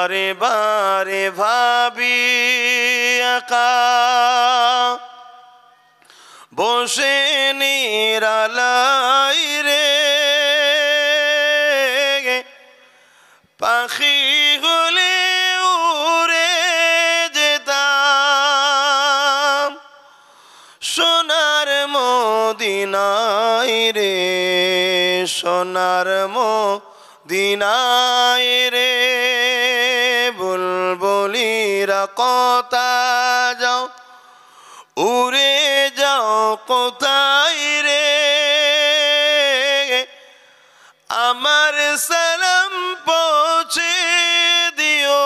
বারে বারে ভাবি একা বসে নিরালাই রে, পাখি হলে উড়ে যেতাম সোনার মদিনায় রে, সোনার মদিনায় রে। বুলবুলিরা কথা যাও উড়ে যাও কোথায় রে, আমার সালাম পৌঁছে দিও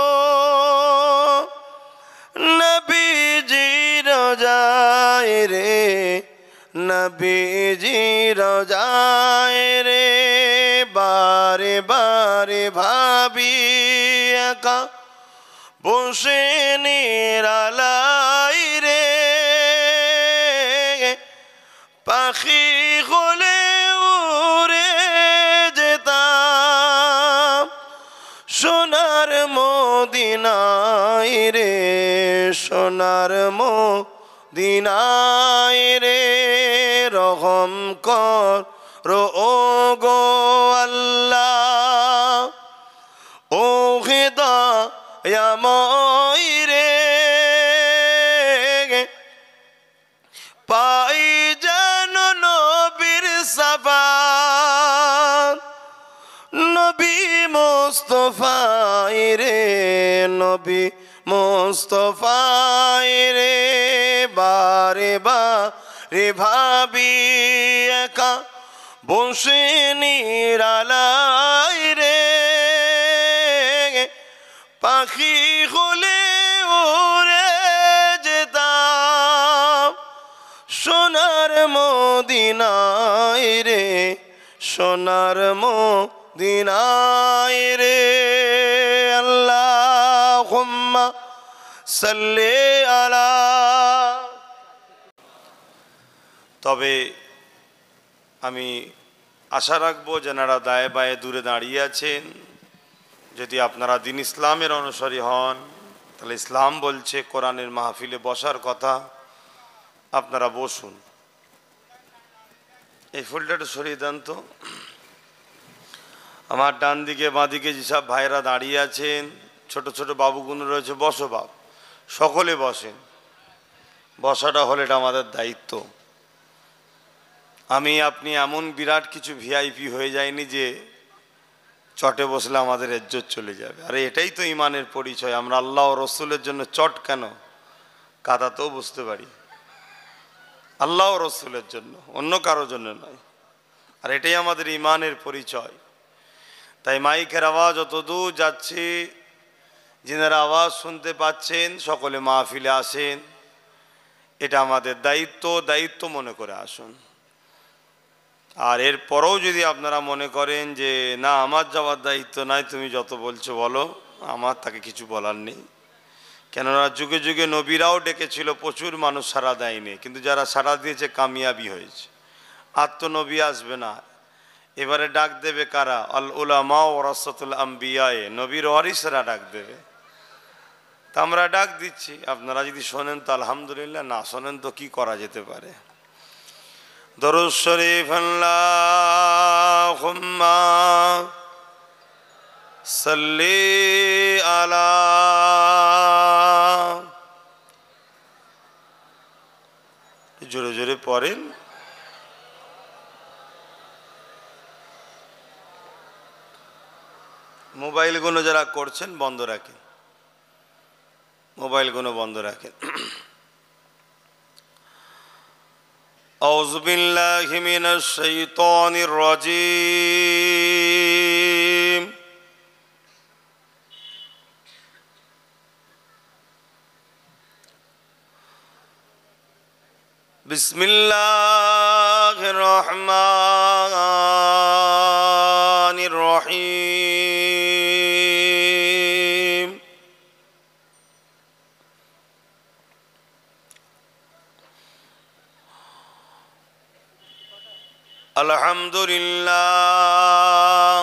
নবীজি রোজায় রে, নবীজি রোজায় রে। বারে বারে ভাবি একা বসে নিরালাই রে, পাখি হলে উড়ে যেতাম সোনার মদিনায় রে, সোনার মদিনায় রে। রহম করো ও গো আল্লাহ, ও হিদায়াময় রে, পাই যেন নবীর সাফাত, নবী মুস্তাফায় রে, নবী মুস্তাফায় রে। বারে বারে ভাবি একা বসে নিরালাই রে, পাখি হলে উড়ে যেতাম সোনার মদিনায় রে, সোনার মদিনায় রে। আল্লাহুম্মা সাল্লি আলা। তবে আমি আশা রাখবো যারা দায়ে বায়ে দূরে দাঁড়িয়ে আছেন, যদি আপনারা দিন ইসলামের অনুসারী হন তাহলে ইসলাম বলছে কোরআনের মাহফিলে বসার কথা, আপনারা বসুন। এই ফুলটা একটু সরিয়ে দেন তো। আমার ডান দিকে বাঁ দিকে যেসব ভাইরা দাঁড়িয়ে আছেন, ছোট ছোট বাবুগুলো রয়েছে, বসো বাপ, সকলে বসেন। বসাটা হলে এটা আমাদের দায়িত্ব। আমি আপনি এমন বিরাট কিছু ভিআইপি হয়ে যায়নি যে চটে বসলে আমাদের ইজ্জত চলে যাবে। আরে এটাই তো ইমানের পরিচয়। আমরা আল্লাহ ও রসুলের জন্য চট কেন, কাদাতেও বুঝতে পারি, আল্লাহ ও রসুলের জন্য, অন্য কারোর জন্য নয়। আর এটাই আমাদের ইমানের পরিচয়। তাই মাইকের আওয়াজ অত দূর যাচ্ছে, যিনারা আওয়াজ শুনতে পাচ্ছেন সকলে মাহফিলে আসেন, এটা আমাদের দায়িত্ব, দায়িত্ব মনে করে আসুন। আর এরপরেও যদি আপনারা মনে করেন যে না আমার যাওয়ার দায়িত্ব নাই, তুমি যত বলছো বলো, আমার তাকে কিছু বলার নেই। কেননা যুগে যুগে নবীরাও ডেকেছিল, প্রচুর মানুষ সাড়া দেয়নি, কিন্তু যারা সাড়া দিয়েছে কামিয়াবি হয়েছে। আর তো নবী আসবে না, এবারে ডাক দেবে কারা? আল উলামা ওয়ারাসাতুল আম্বিয়া, নবীর ওয়ারিসরা ডাক দেবে। তা আমরা ডাক দিচ্ছি, আপনারা যদি শোনেন তো আলহামদুলিল্লাহ, না শোনেন তো কি করা যেতে পারে। দরুদ শরীফ আল্লাহুম্মা সাল্লি আলা। জোরে জোরে পড়েন। মোবাইলগুলো যারা করছেন বন্ধ রাখেন, মোবাইলগুলো বন্ধ রাখেন। আউযু বিল্লাহি মিনাশ শাইতানির রাজীম। বিসমিল্লাহির রহমানির রহিম। আলহামদুলিল্লাহ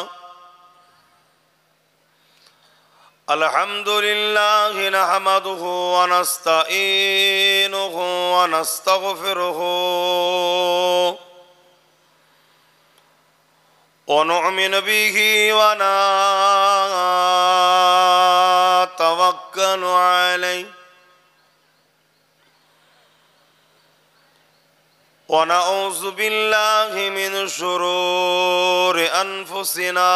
الحمد لله نحمده ونستعينه ونستغفره ونؤمن به ونتوكل عليه ونعوذ بالله من شرور أنفسنا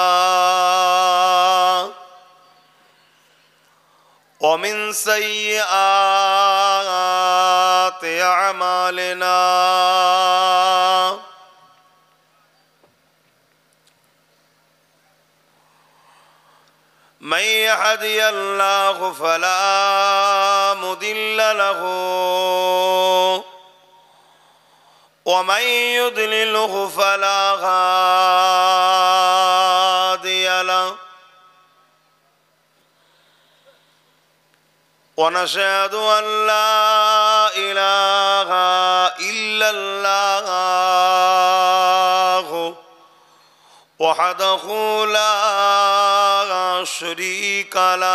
ومن سيئات أعمالنا من يهدي الله فلا مضل له ومن يضلله فلا هادي له ونشهد أن لا إله إلا الله وحده لا شريك له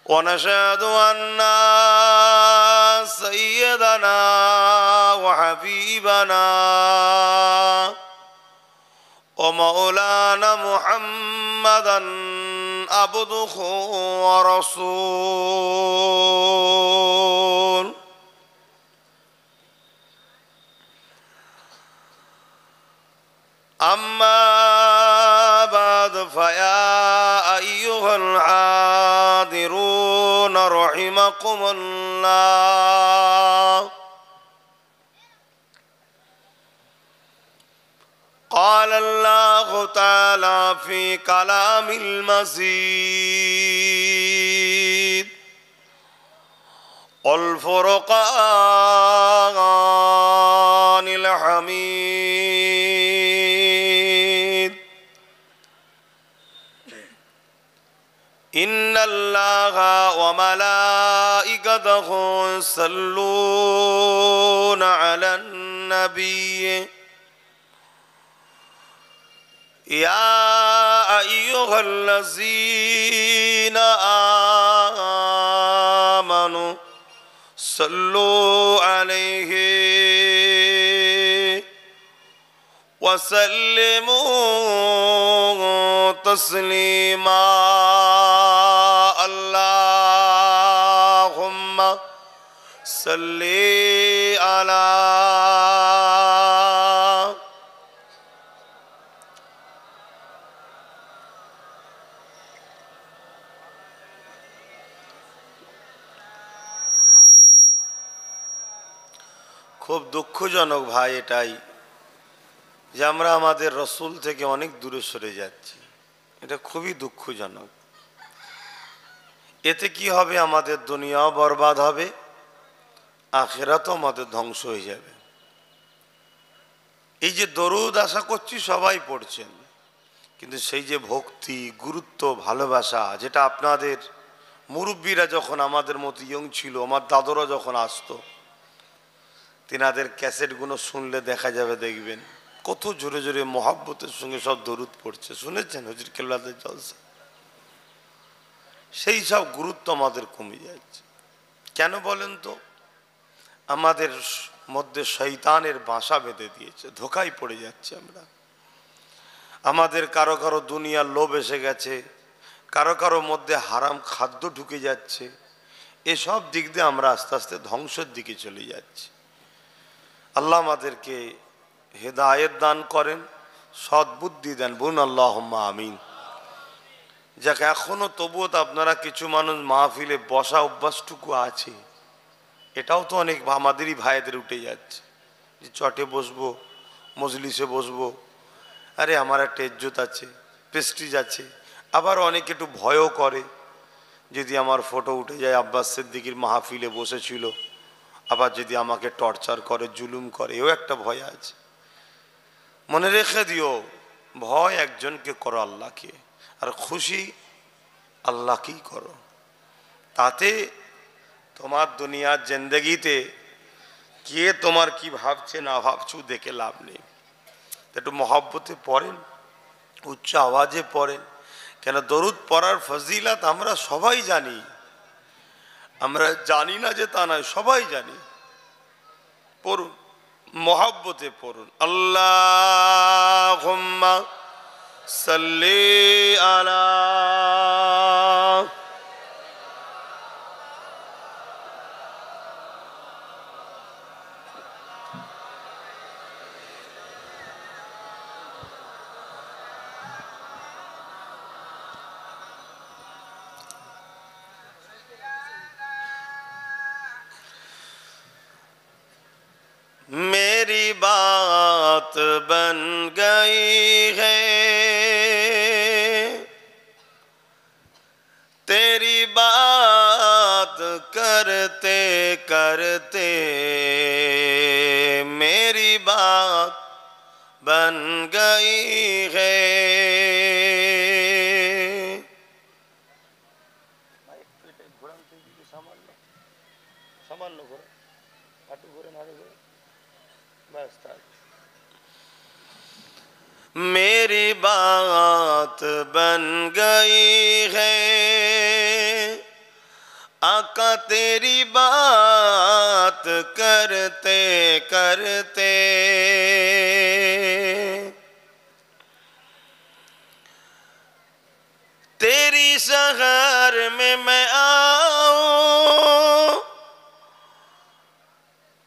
ونشهد أن سيدنا وحبيبنا ومولانا محمدا عبده ورسوله أما بعد فيا أيها الحاضرون رحمكم الله قال الله تعالى في كلام المزيد والفرقان الحميد إن الله وملائكته يصلون على النبي يا أيها الذين آمنوا صلوا عليه وسلموا تسليما اللهم صل على খুব দুঃখজনক ভাই এটাই যে আমরা আমাদের রসুল থেকে অনেক দূরে সরে যাচ্ছি। এটা খুবই দুঃখজনক। এতে কি হবে, আমাদের দুনিয়াও বরবাদ হবে, আখিরাতও আমাদের ধ্বংস হয়ে যাবে। এই যে দরুদ আশা করছি সবাই পড়ছেন, কিন্তু সেই যে ভক্তি, গুরুত্ব, ভালোবাসা, যেটা আপনাদের মুরব্বীরা যখন আমাদের মতো ইয়ং ছিল, আমার দাদুরা যখন আসতো, তিনাদের ক্যাসেটগুলো শুনলে দেখা যাবে, দেখবেন কত জোরে জোরে মহাব্বতের সঙ্গে সব দরুদ পড়ছে। শুনেছেন হুজুর কেবলাদের জলসা? সেই সব গুরুত্ব আমাদের কমে যাচ্ছে। কেন বলেন তো? আমাদের মধ্যে শয়তানের বাসা বেঁধে দিয়েছে, ধোঁকায় পড়ে যাচ্ছে আমরা। আমাদের কারো কারো দুনিয়ার লোভ এসে গেছে, কারো কারো মধ্যে হারাম খাদ্য ঢুকে যাচ্ছে। এসব দিক দিয়ে আমরা আস্তে আস্তে ধ্বংসের দিকে চলে যাচ্ছি। আল্লাহ আমাদেরকে হেদায়েত দান করেন, সদ্বুদ্ধি দেন, বলুন আল্লাহুম্মা আমিন। যাক, এখনো তবুও তো আপনারা কিছু মানুষ মাহফিলে বসা অভ্যাসটুকু আছে, এটাও তো অনেক আমাদেরই ভাইদের উঠে যাচ্ছে যে চটে বসবো, মজলিসে বসবো। আরে আমার একটা ইজ্জত আছে, প্রেস্টিজ আছে। আবার অনেকে একটু ভয়ও করে, যদি আমার ফটো উঠে যায় আব্বাস সিদ্দিকীর মাহফিলে বসেছিল, আবার যদি আমাকে টর্চার করে, জুলুম করে, এও একটা ভয় আছে। মনে রেখে দিও, ভয় একজনকে করো, আল্লাহকে, আর খুশি আল্লাহকেই করো। তাতে তোমার দুনিয়ার জিন্দেগিতে কে তোমার কি ভাবছে না ভাবছো দেখে লাভ নেই। একটু মহব্বতে পড়েন, উচ্চ আওয়াজে পড়েন। কেন দরুদ পড়ার ফজিলাত আমরা সবাই জানি, আমরা জানি না যে তা নয়, সবাই জানি। পড়ুন, মহব্বতে পড়ুন। আল্লাহুম্মা সাল্লি আলা। मेरी बात बन गई है तेरी बात करते करते, मेरी बात बन गई है। मेरी बात बन गई है आका तेरी बात करते करते, तेरी शहर में मैं आऊं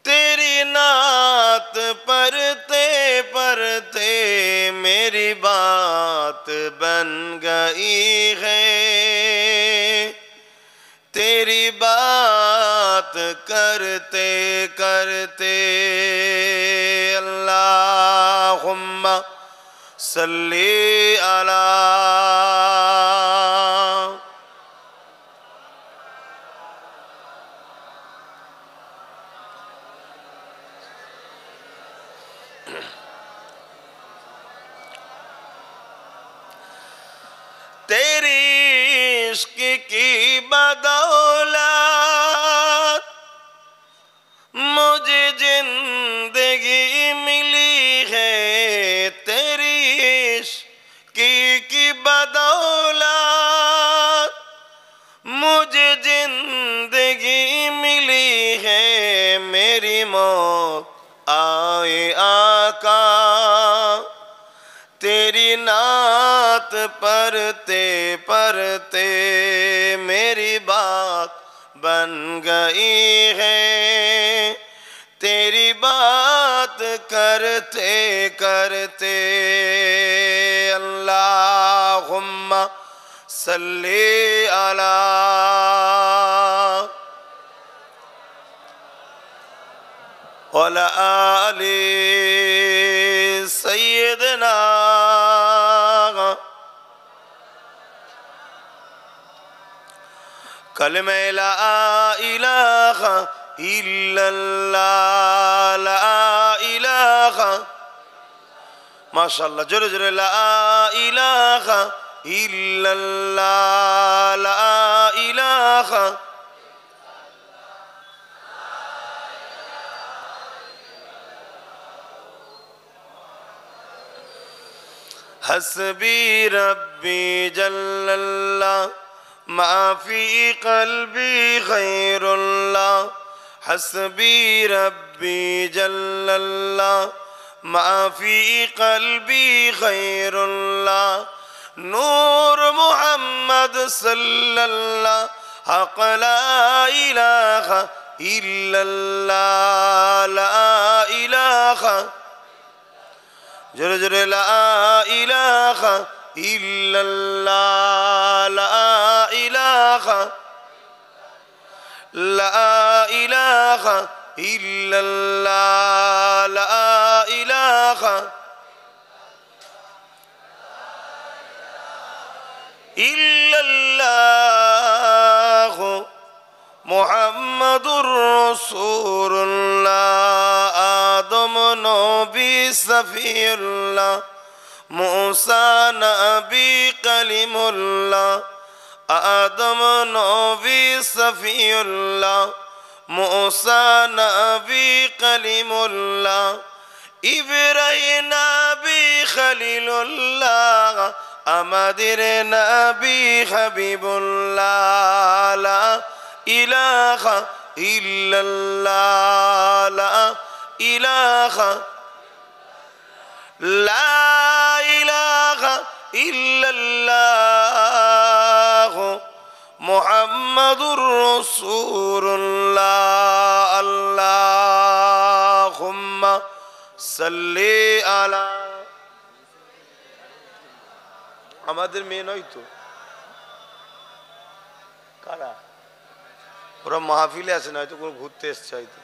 तेरी नात पढ़ते पढ़ते, मेरी बात बन गई है तेरी बात करते करते। अल्लाहुम्मा सल्ली अला। तेरी इश्क की बदौलत मुझे जिंदगी मिली है, तेरी इश्क की बदौलत मुझे जिंदगी मिली है। मेरी मौत आए आका तेरी नात पढ़ते पढ़ते, मेरी बात बन गई है तेरी बात करते करते। अल्लाहुम्मा सल्ली अला। वला आली सय्यदना। कलमे ला इलाहा इल्लल्लाह, ला इलाहा। माशाअल्लाह, जोरे जोरे ला इलाहा इल्लल्लाह, ला इलाहा। हस्बी रब्बी जल्लल्लाह माफी कल्बी खैरुल्लाह। हस्बी रब्बी जल्लल्लाह माफी कल्बी खैरुल्लाह। नूर मुहम्मद सल्लल्लाह हक़ ला इलाहा इल्लल्लाह, ला इलाहा। जोरे जोरे ला इलाहा इल्लल्लाह, ला इलाहा। ला इलाहा इल्लल्लाह, ला इलाहा। इल्लल्लाह मुहम्मदुर रसूलुल्लाह। आदम नबी सफीउल्लाह, मूसा नबी कलीमुल्लाह। आदम नबी सफीउल्लाह, मूसा नबी कलीमुल्लाह। ইব্রাহিম নবী খলিলুল্লাহ, আমাদের নবী হাবিবুল্লাহ, লা ইলাহা ইল্লাল্লাহ, লা ইলাহা, লা ইলাহা ইল্লাল্লাহ মুহাম্মাদুর রাসূলুল্লাহ। আল্লাহুম্মা সাল্লি আলা। আমাদের মেয়ে নয় তো, কারা ওরা মাহফিলে আছে না, হয়তো কোনো ঘুরতে এসছে হয়তো,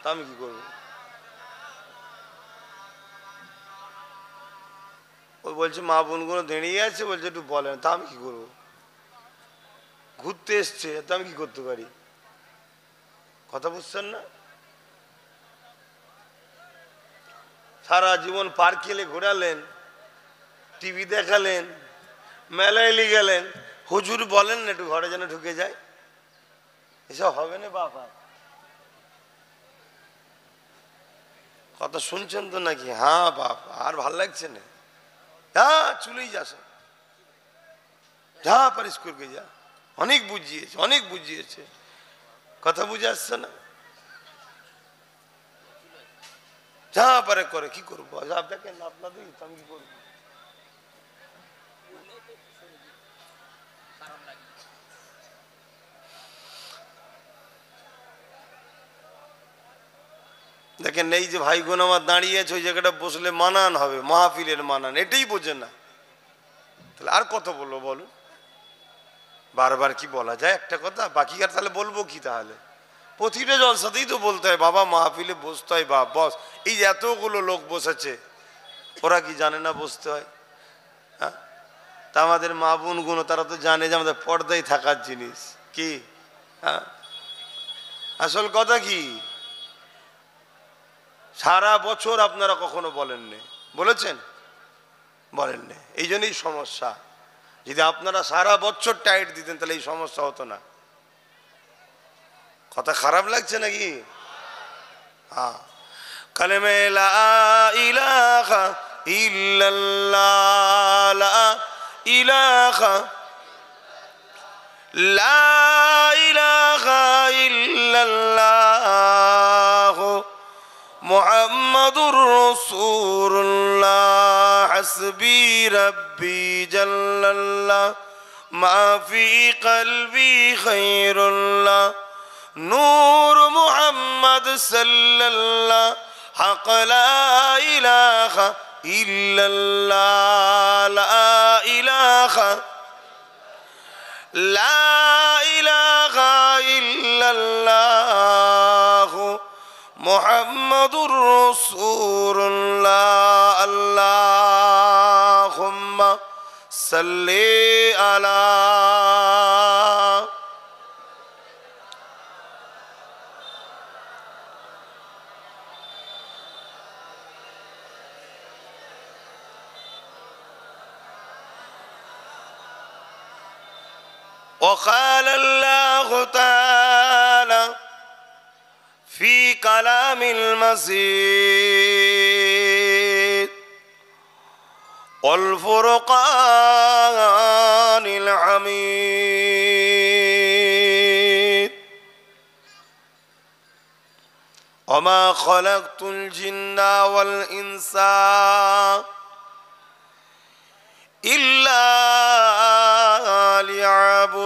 তা আমি কি করবো? ওই বলছে মা বোনগুলো দাঁড়িয়ে আছে, বলছে একটু বলেন, তা আমি কি করবো? ঘুরতে এসছে, তা আমি কি করতে পারি? কথা বুঝছেন না? সারা জীবন পার্কে এলে ঘোরালেন, টিভি দেখালেন, মেলায় নিয়ে গেলেন, হুজুর বলেন না একটু ঘরে যেন ঢুকে যায়? এসব হবে না বাবা। কথা শুনছেন তো নাকি? হ্যাঁ বাবা, আর ভাল লাগছে না? হ্যাঁ চলেই যাস, যা পারিস করকে যা, অনেক বুঝিয়েছে, অনেক বুঝিয়েছে, কথা বুঝে আসছে না? যা পারে করে, কি করবো? আপনাকে আপনাদের আমি কি করবো? দেখেন এই যে ভাই বোন আমার দাঁড়িয়ে আছে, ওই জায়গাটা বসলে মানান হবে, মাহফিলের মানান, এটাই বোঝে না, তাহলে আর কত বলবো বলুন? বারবার কি বলা যায় একটা কথা? বাকি আর তাহলে বলবো কি? তাহলে প্রতিটা জলসাতেই তো বলতে হয় বাবা মাহফিলে বসতে হয়, বা বস। এই যে এতগুলো লোক বসেছে, ওরা কি জানে না বসতে হয়? হ্যাঁ, তা আমাদের মা বোন গুলো তারা তো জানে যে আমাদের পর্দায় থাকার জিনিস কি। হ্যাঁ, আসল কথা কি, সারা বছর আপনারা কখনো বলেননি, বলেছেন? বলেননি, এই জন্যই সমস্যা। যদি আপনারা সারা বছর টাইট দিতেন তাহলে এই সমস্যা হতো না। কথা খারাপ লাগছে নাকি? হ্যাঁ, কালেমে লা ইলাহা ইল্লাল্লাহ, লা ইলাহা, লা ইলাহা ইল্লাল্লাহ মুহাম্মাদুর রাসূলুল্লাহ, হাসবি রাব্বি জাল্লাল্লাহ, মা ফি কলবি খায়রুল্লাহ, নূর মুহাম্মদ সাল্লাল্লাহ, হক লা ইলাহা ইল্লাল্লাহ, লা ইলাহা, লা ইলাহা ইল্লাল্লাহ মুহাম্মাদুর রাসূলুল্লাহ। আল্লাহুম্মা সাল্লি আলা। وقال الله تعالى في كلام المجيد والفرقان الحميد، وما خلقت الجن والإنس إلا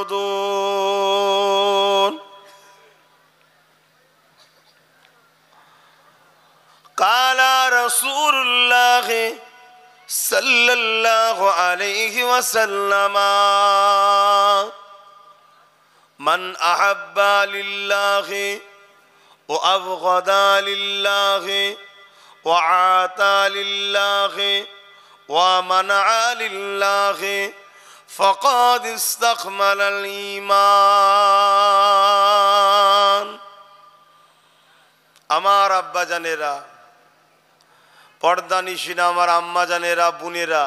ليعبدون. قال رسول الله صلى الله عليه وسلم من أحب لله وأبغض لله وعاتى لله ومنع لله فقد استكمل الإيمان. আমার আব্বা জানেরা, পর্দা নিশিনা আমার আম্মা জানেরা, বোনেরা,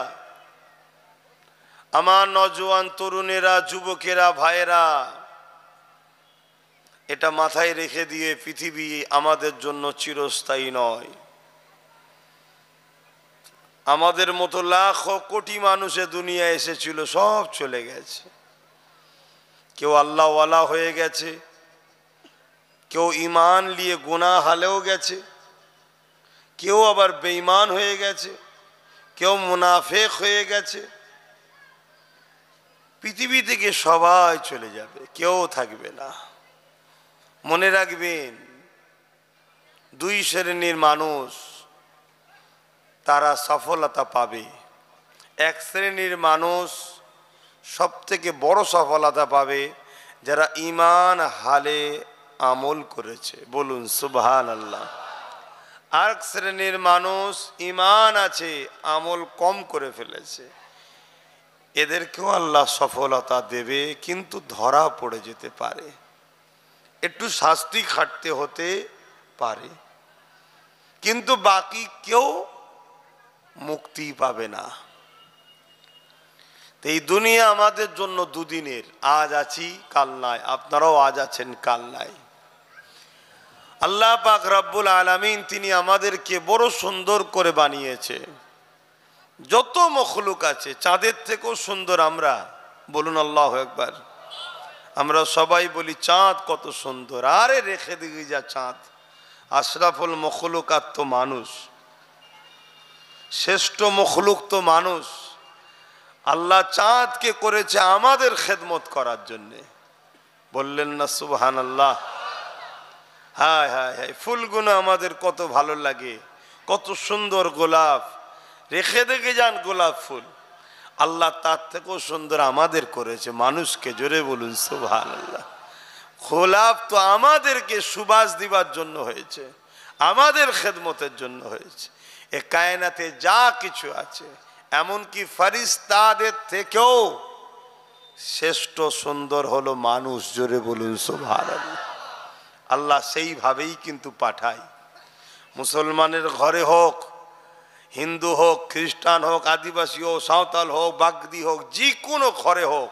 আমার নজওয়ান তরুণেরা, যুবকেরা, ভাইয়েরা, এটা মাথায় রেখে দিয়ে পৃথিবী আমাদের জন্য চিরস্থায়ী নয়। আমাদের মতো লাখো কোটি মানুষে দুনিয়া এসেছিল, সব চলে গেছে। কেউ আল্লাহওয়ালা হয়ে গেছে, কেউ ঈমান নিয়ে গুনাহ হালেও গেছে, কেউ আবার বেঈমান হয়ে গেছে, কেউ মুনাফিক হয়ে গেছে। পৃথিবী থেকে সবাই চলে যাবে, কেউ থাকবে না। মনে রাখবেন, দুই শ্রেণীর মানুষ তারা সফলতা পাবে। এক শ্রেণীর মানুষ সব থেকে বড় সফলতা পাবে, যারা ঈমান হালে আমল করেছে, বলুন সুবহানাল্লাহ। আর শ্রেণীর মানুষ ঈমান আছে, আমল কম করে ফেলেছে, এদেরকেও আল্লাহ সফলতা দেবে, কিন্তু ধরা পড়ে যেতে পারে, একটু শাস্তি খাটতে হতে পারে, কিন্তু বাকি কেউ মুক্তি পাবে না। এই দুনিয়া আমাদের জন্য দুদিনের, আজ আছি কাল নাই, আপনারাও আজ আছেন কাল নাই। আল্লাহ পাক রব্বুল আলামিন তিনি আমাদেরকে বড় সুন্দর করে বানিয়েছে। যত মখলুক আছে চাঁদের থেকেও সুন্দর আমরা, বলুন আল্লাহু আকবার। আমরা সবাই বলি চাঁদ কত সুন্দর, আরে রেখে দিই যা চাঁদ। আশরাফুল মখলুকাত তো মানুষ, শ্রেষ্ঠ মখলুক তো মানুষ। আল্লাহ চাঁদকে করেছে আমাদের খেদমত করার জন্যে, বললেন না সুবহানাল্লাহ। হায় হায় হায়, ফুলগুলো আমাদের কত ভালো লাগে, কত সুন্দর গোলাপ, রেখে দেখে যান গোলাপ ফুল। আল্লাহ তার থেকেও সুন্দর আমাদের করেছে মানুষকে, জোরে বলুন সুবহানাল্লাহ। গোলাপ তো আমাদেরকে সুবাস দিবার জন্য হয়েছে, আমাদের খেদমতের জন্য হয়েছে। এ কায়নাতে যা কিছু আছে, এমনকি ফেরেশতাদের থেকেও শ্রেষ্ঠ সুন্দর হলো মানুষ, জোরে বলুন সুবহানাল্লাহ। আল্লাহ সেইভাবেই কিন্তু পাঠায়। মুসলমানের ঘরে হোক, হিন্দু হোক, খ্রিস্টান হোক, আদিবাসী হোক, সাঁওতাল হোক, বাগদি হোক, যে কোনো ঘরে হোক,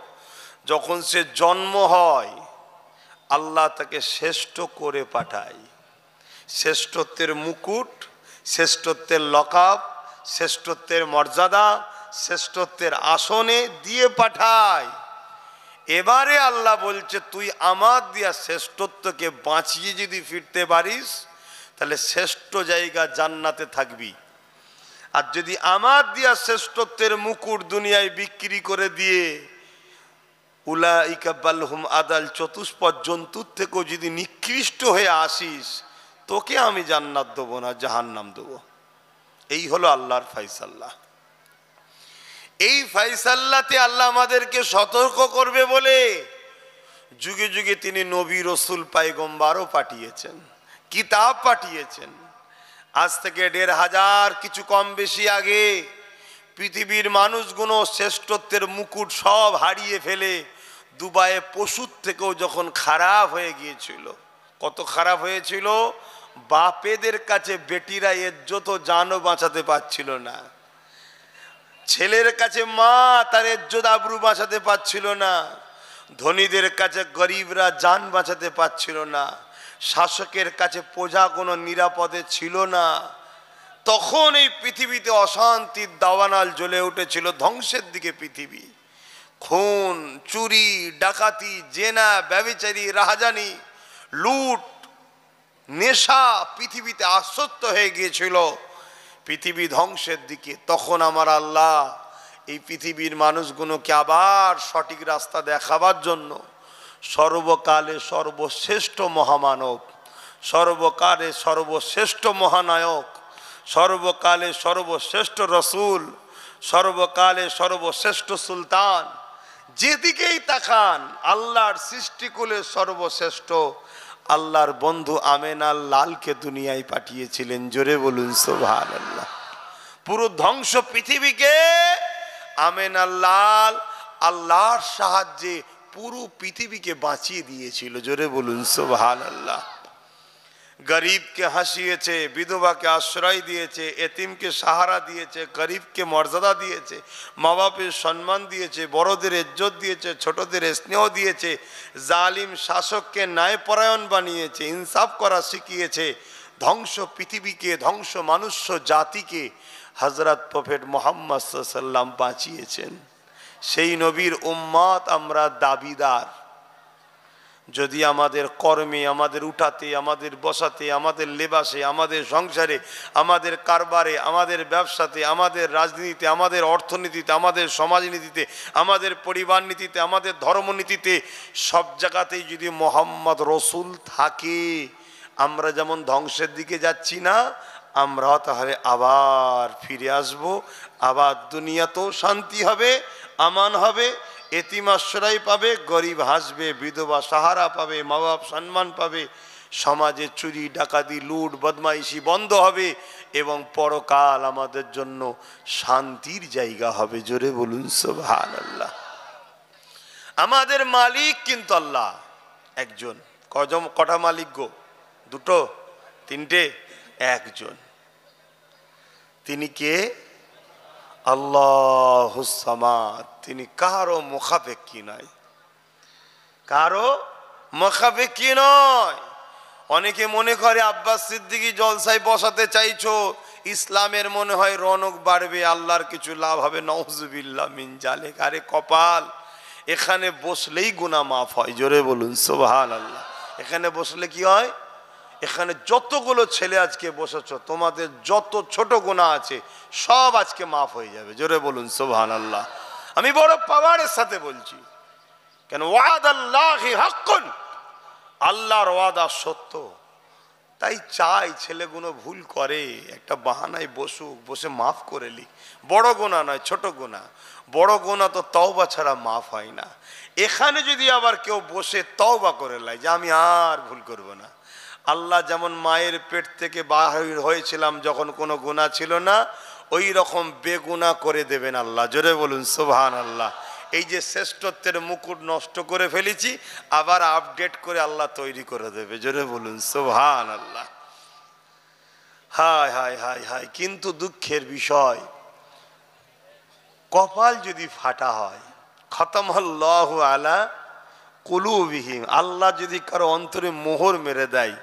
যখন সে জন্ম হয় আল্লাহ তাকে শ্রেষ্ঠ করে পাঠায়। শ্রেষ্ঠত্বের মুকুট, শ্রেষ্ঠত্বের লকাব, শ্রেষ্ঠত্বের মর্যাদা, শ্রেষ্ঠত্বের আসনে দিয়ে পাঠায়। এবারে আল্লাহ বলছে, তুই আমার দিয়া শ্রেষ্ঠত্বকে বাঁচিয়ে যদি ফিরতে পারিস তাহলে শ্রেষ্ঠ জায়গা জান্নাতে থাকবি। আর যদি আমার দিয়া শ্রেষ্ঠত্বের মুকুট দুনিয়ায় বিক্রি করে দিয়ে উলাইকা বালহুম আদাল, চতুষ্পদ জন্তুর থেকেও যদি নিকৃষ্ট হয়ে আসিস, তোকে আমি জান্নাত দেবো না, জাহান্নাম দেবো। এই হলো আল্লাহর ফায়সাল্লাহ। এই ফায়সাল্লাতে আল্লাহ আমাদেরকে সতর্ক করবে বলে যুগে যুগে তিনি নবী, রসুল, পায়গম্বারও পাঠিয়েছেন, কিতাব পাঠিয়েছেন। আজ থেকে ১৫০০ কিছু কম বেশি আগে পৃথিবীর মানুষগুলো শ্রেষ্ঠত্বের মুকুট সব হারিয়ে ফেলে দুবাইয়ে পশুর থেকেও যখন খারাপ হয়ে গিয়েছিল, কত খারাপ হয়েছিল, বাপেদের কাছে বেটিরা ইজ্জত জানও বাঁচাতে পারছিল না, ছেলের কাছে মা তার ইজ্জত আবরু বাঁচাতে পারছিল না, ধনীদের কাছে গরিবরা জান বাঁচাতে পারছিল না, শাসকের কাছে প্রজা কোনো নিরাপদে ছিল না। তখন এই পৃথিবীতে অশান্তির দাওয়ানাল জ্বলে উঠেছিল, ধ্বংসের দিকে পৃথিবী। খুন, চুরি, ডাকাতি, জেনা, ব্যভিচারী, রাহাজানি, লুট, নেশা পৃথিবীতে আসক্ত হয়ে গিয়েছিল, পৃথিবী ধ্বংসের দিকে। তখন আমার আল্লাহ এই পৃথিবীর মানুষগুলোকে আবার সঠিক রাস্তা দেখাবার জন্য সর্বকালে সর্বশ্রেষ্ঠ মহামানব, সর্বকালে সর্বশ্রেষ্ঠ মহানায়ক, সর্বকালে সর্বশ্রেষ্ঠ রসুল, সর্বকালে সর্বশ্রেষ্ঠ সুলতান, যেদিকেই তাকান আল্লাহর সৃষ্টিকুলে সর্বশ্রেষ্ঠ আল্লাহর বন্ধু আমেনার লালকে দুনিয়ায় পাঠিয়েছিলেন, জোরে বলুন সুবহানাল্লাহ। পুরো ধ্বংস পৃথিবীকে আমেনার লাল আল্লাহর সাহায্যে পুরো পৃথিবীকে বাঁচিয়ে দিয়েছিল, জোরে বলুন সুবহানাল্লাহ। গরিবকে হাসিয়েছে, বিধবাকে আশ্রয় দিয়েছে, এতিমকে সাহারা দিয়েছে, গরিবকে মর্যাদা দিয়েছে, মা বাপের সম্মান দিয়েছে, বড়দের ইজ্জত দিয়েছে, ছোটদের স্নেহ দিয়েছে, জালিম শাসককে ন্যায়পরায়ণ বানিয়েছে, ইনসাফ করা শিখিয়েছে। ধ্বংস পৃথিবীকে, ধ্বংস মানুষ্য জাতিকে হযরত প্রফেট মুহাম্মদ সাল্লাল্লাহু আলাইহি ওয়াসাল্লাম বাঁচিয়েছেন। সেই নবীর উম্মত আমরা দাবিদার। যদি আমাদের কর্মে, আমাদের উঠাতে, আমাদের বসাতে, আমাদের লেবাসে, আমাদের সংসারে, আমাদের কারবারে, আমাদের ব্যবসাতে, আমাদের রাজনীতিতে, আমাদের অর্থনীতিতে, আমাদের সমাজনীতিতে, আমাদের পরিবার নীতিতে, আমাদের ধর্মনীতিতে, সব জায়গাতেই যদি মোহাম্মদ রসুল থাকে, আমরা যেমন ধ্বংসের দিকে যাচ্ছি না, আমরা তাহলে আবার ফিরে আসব। আবার দুনিয়াতেও শান্তি হবে, আমান হবে, এতিম আশ্রয় পাবে, গরিব হাসবে, বিধবা সাহারা পাবে, মা বাপ সম্মান পাবে, সমাজে চুরি ডাকাতি লুট বদমাইশি বন্ধ হবে এবং পরকাল আমাদের জন্য শান্তির জায়গা হবে। জোরে বলুন সুবহানাল্লাহ। আমাদের মালিক কিন্তু আল্লাহ একজন। কটা মালিক গো? দুটো, তিনটে? একজন। তিনি কে? আল্লাহুস সামাদ। তিনি কারো মুখাপেক্ষী নয়, কারো মুখাপেক্ষী নয়। অনেকে মনে করে আব্বাস সিদ্দিকী জলসায় বসাতে চাইছো, ইসলামের মনে হয় রনক বাড়বে, আল্লাহর কিছু লাভ হবে। নাউজুবিল্লাহ মিন জালিক। আরে কপাল, এখানে বসলেই গুনাহ মাফ হয়। জোরে বলুন সুবহানাল্লাহ। এখানে বসলে কি হয়? এখানে যতগুলো ছেলে আজকে বসেছ, তোমাদের যত ছোট গুনাহ আছে সব আজকে মাফ হয়ে যাবে। জোরে বলুন সুবহানাল্লাহ। আমি বড় পাওয়ারের সাথে বলছি, কেন ওয়াদাল্লাহি হাক্কুন, আল্লাহর ওয়াদা সত্য। তাই চাই ছেলেগুলো ভুল করে, একটা বাহানায় বসুক, বসে মাফ করে লিক। বড় গুনাহ নয়, ছোট গুনাহ। বড় গুনাহ তো তওবা ছাড়া মাফ হয় না। এখানে যদি আবার কেউ বসে তওবা করে লাই যে আমি আর ভুল করব না, আল্লাহ যেমন মায়ের পেট থেকে বাহির হয়েছিলাম যখন কোনো গুনাহ ছিল না, ওই রকম বেগুনাহ করে দেবেন আল্লাহ। জোরে বলুন সুবহানাল্লাহ। এই যে শ্রেষ্ঠত্বের মুকুট নষ্ট করে ফেলেছি, আবার আপডেট করে আল্লাহ তৈরি করে দেবে। জোরে বলুন সুবহানাল্লাহ। হায় হায় হায় হায়। কিন্তু দুঃখের বিষয়, কপাল যদি ফাটা হয়, খতমাল্লাহু আলা কুলুবিহিম, আল্লাহ যদি কারো অন্তরে মোহর মেরে দেয়,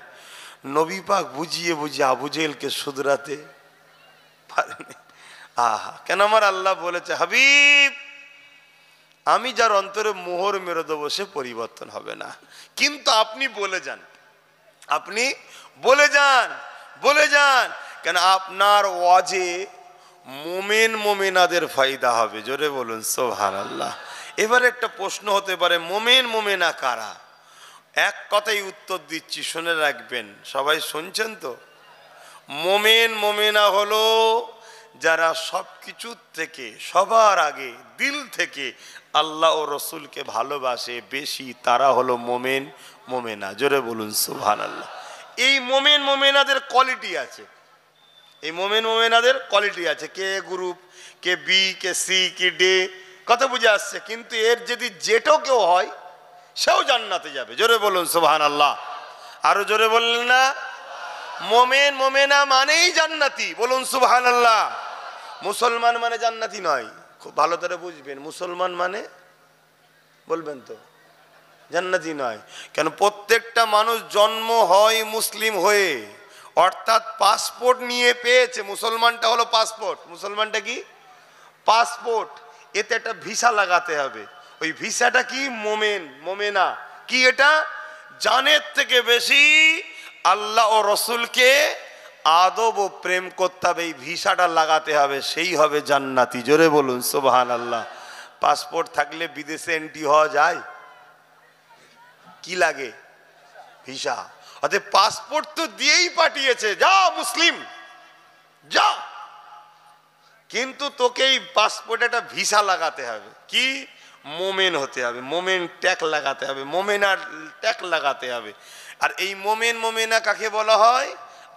নবী পাক বুঝিয়ে বুঝিয়ে আবু জেহেলকে শুধরাতে পারেনি। আহা, কেন আমার আল্লাহ বলেছে, হাবিব আমি যার অন্তরে মোহর মেরে দেবো সে পরিবর্তন হবে না। কিন্তু আপনি বলে যান, আপনি বলে যান, বলে যান, কেন আপনার ওয়াজে মোমেন মোমেনাদের ফায়দা হবে। জোরে বলুন সুবহানাল্লাহ। এবার একটা প্রশ্ন হতে পারে, মোমেন মোমেনা কারা? এক কথাই উত্তর দিচ্ছি, শুনে রাখবেন। সবাই শুনছেন তো? মোমেন মোমেনা হলো যারা সব কিছুর থেকে সবার আগে দিল থেকে আল্লাহ ও রসুলকে ভালোবাসে বেশি, তারা হলো মোমেন মোমেনা। জোরে বলুন সুবহানাল্লাহ। এই মোমেন মোমেনাদের কোয়ালিটি আছে, এই মোমেন মোমেনাদের কোয়ালিটি আছে। কে group, K B, K C, কে ডে, কথা বুঝে আসছে। কিন্তু এর যদি যেটাও কেউ হয়, সেও জান্নাতে যাবে। জোরে বলুন সুবহানাল্লাহ। আরো জোরে বললেন না? মোমেন মোমেনা মানেই জান্নাতি। বলুন সুবহানাল্লাহ। মুসলমান মানে জান্নাতি নয়, খুব ভালো করে বুঝবেন। মুসলমান মানে বলবেন তো জান্নাতি নয়। কেন? প্রত্যেকটা মানুষ জন্ম হয় মুসলিম হয়ে, অর্থাৎ পাসপোর্ট নিয়ে পেয়েছে। মুসলমানটা হলো পাসপোর্ট। মুসলমানটা কি? পাসপোর্ট। এতে একটা ভিসা লাগাতে হবে। ওই ভিসাটা কি? মোমেন মোমেনা। কি এটা? জানের থেকে বেশি আল্লাহ ও রসুলকে আদব ও প্রেম করতে হবে, এই ভিসাটা লাগাতে হবে, সেই হবে জান্নাতি। জোরে বলুন সুবহানাল্লাহ। পাসপোর্ট থাকলে বিদেশে এন্ট্রি হওয়া যায়? কি লাগে? ভিসা। অর্থাৎ পাসপোর্ট তো দিয়েই পাঠিয়েছে, যা মুসলিম যা, কিন্তু তোকে এই পাসপোর্টে একটা ভিসা লাগাতে হবে। কি? মোমেন হতে হবে, মোমেন ট্যাগ লাগাতে হবে, মোমেনার ট্যাগ লাগাতে হবে। আর এই মোমেন মোমেনা কাকে বলা হয়?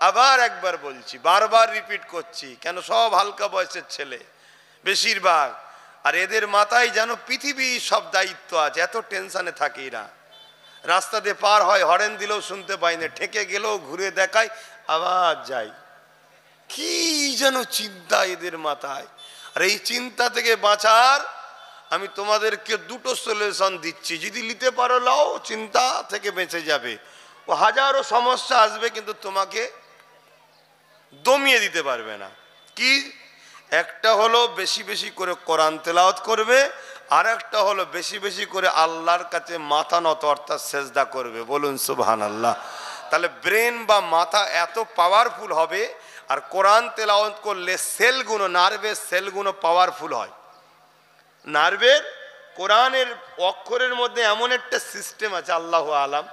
আবার একবার বলছি, বারবার রিপিট করছি, কেন সব হালকা বয়সের ছেলে বেশিরভাগ। আর এদের মাথায় যেন পৃথিবীর সব দায়িত্ব আছে, এত টেনশনে থাকে এরা। রাস্তা দিয়ে পার হয়, হরেন দিলেও শুনতে পাই না, ঠেকে গেলেও ঘুরে দেখায়, আবার যাই। কি যেন চিন্তা এদের মাথায়। আর এই চিন্তা থেকে বাঁচার আমি তোমাদেরকে দুটো সলিউশন দিচ্ছি, যদি নিতে পারো লাও, চিন্তা থেকে বেঁচে যাবে। ও হাজারো সমস্যা আসবে কিন্তু তোমাকে দমিয়ে দিতে পারবে না। কি? একটা হলো বেশি বেশি করে কোরআন তেলাওয়াত করবে, আর একটা হলো বেশি বেশি করে আল্লাহর কাছে মাথা নত অর্থাৎ সেজদা করবে। বলুন সুবহানাল্লাহ। তাহলে ব্রেন বা মাথা এত পাওয়ারফুল হবে। আর কোরআন তেলাওয়াত করলে সেলগুলো, নার্ভের সেলগুলো পাওয়ারফুল হয়। নার্ভের কোরআনের অক্ষরের মধ্যে এমন একটা সিস্টেম আছে, আল্লাহু আলাম,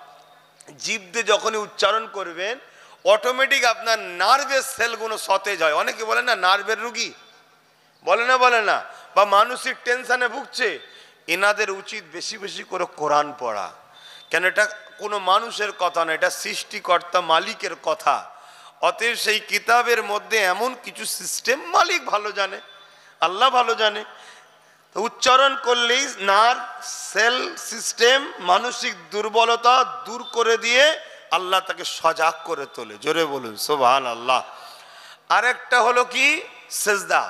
জিভ দিয়ে যখনই উচ্চারণ করবেন অটোমেটিক আপনার নার্ভের সেলগুলো সতেজ হয়। অনেকে বলে না নার্ভের রুগী, বলে না, বা মানসিক টেনশনে ভুগছে, এনাদের উচিত বেশি বেশি করে কোরআন পড়া। কেন? এটা কোনো মানুষের কথা না, এটা সৃষ্টিকর্তা মালিকের কথা। অতএব সেই কিতাবের মধ্যে এমন কিছু সিস্টেম মালিক ভালো জানে, আল্লাহ ভালো জানে। তো উচ্চারণ করলেই নার্ভ সেল সিস্টেম মানসিক দুর্বলতা দূর করে দিয়ে আল্লাহ তাকে সজাগ করে তোলে। জোরে বলুন সুবহানাল্লাহ। আরেকটা হলো কি? সেজদা।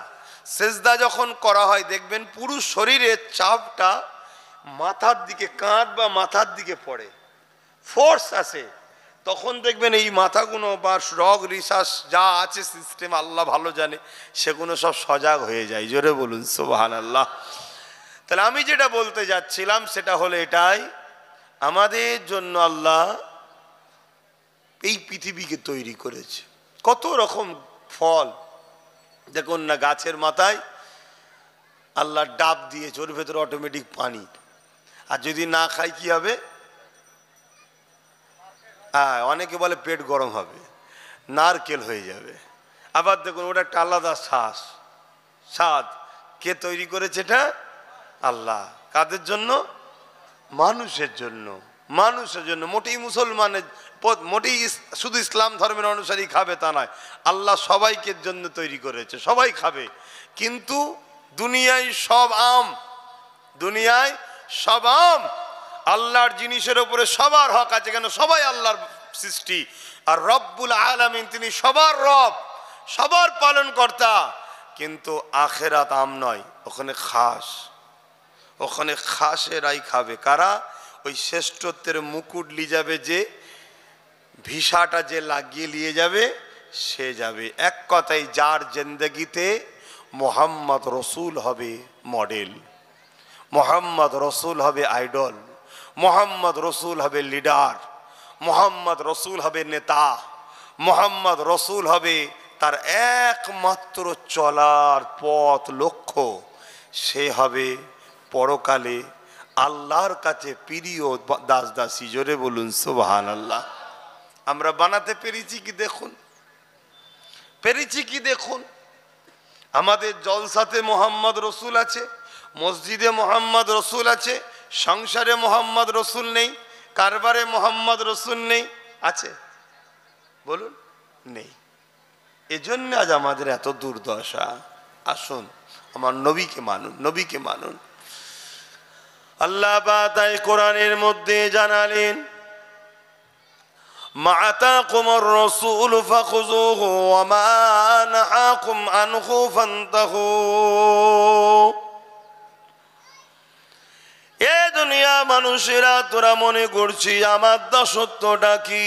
সেজদা যখন করা হয় দেখবেন পুরো শরীরের চাপটা মাথার দিকে, কাঁধ বা মাথার দিকে পড়ে, ফোর্স আসে। তখন দেখবেন এই মাথাগুলো বা রগ রিসার্চ যা আছে সিস্টেম আল্লাহ ভালো জানে, সেগুলো সব সজাগ হয়ে যায়। জোরে বলুন সুবহানাল্লাহ। তাহলে আমি যেটা বলতে যাচ্ছিলাম সেটা হলো এটাই, আমাদের জন্য আল্লাহ এই পৃথিবীকে তৈরি করেছে। কত রকম ফল দেখুন না, গাছের মাথায় আল্লাহ ডাব দিয়েছে, ওর ভেতরে অটোমেটিক পানি। আর যদি না খাই কি হবে? হ্যাঁ, অনেকে বলে পেট গরম হবে, নারকেল হয়ে যাবে। আবার দেখুন ওটা একটা আলাদা স্বাদ। কে তৈরি করেছে এটা? আল্লাহ। কাদের জন্য? মানুষের জন্য। মানুষের জন্য। মোটেই মুসলমানের, মোটেই শুধু ইসলাম ধর্মের অনুসারী খাবে তা নয়, আল্লাহ সবাইকে জন্য তৈরি করেছে, সবাই খাবে। কিন্তু দুনিয়ায় সব আম, দুনিয়ায় সব আম, আল্লাহর জিনিসের উপরে সবার হক আছে। কেন? সবাই আল্লাহর সৃষ্টি। আর রব্বুল আলামিন তিনি সবার রব, সবার পালন কর্তা। কিন্তু আখেরাত আম নয়, ওখানে খাস, ওখানে খাসেরাই খাবে। কারা? ওই শ্রেষ্ঠত্বের মুকুট নিয়ে যাবে, যে ভিসাটা যে লাগিয়ে নিয়ে যাবে সে যাবে। এক কথায় যার জিন্দেগিতে মোহাম্মদ রসুল হবে মডেল, মোহাম্মদ রসুল হবে আইডল, মোহাম্মদ রসুল হবে লিডার, মোহাম্মদ রসুল হবে নেতা, মোহাম্মদ রসুল হবে তার একমাত্র চলার পথ, লক্ষ্য, সে হবে পরকালে আল্লাহর কাছে প্রিয় দাস দাসী। জোরে বলুন সুবহানাল্লাহ। আমরা বানাতে পেরেছি কি দেখুন, পেরেছি কি দেখুন। আমাদের জলসাতে মোহাম্মদ রসুল আছে, মসজিদে মোহাম্মদ রসুল আছে, সংসারে মোহাম্মদ রসুল নেই, কারবারে মোহাম্মদ রসুল নেই, আছে? বলুন, নেই। এজন্য আজ আমাদের এত দুর্দশা। আসুন আমার নবীকে মানুন, নবীকে মানুন। আল্লাহ তাই কোরআনের মধ্যে জানালেন, মা আতাকুমুর রাসূল ফাখুযুহু ওয়া মা নাহাকুম আনহু ফান্তাহু। এ দুনিয়া মানুষেরা, তোরা মনে করছি আমার দাসত্বটা কি?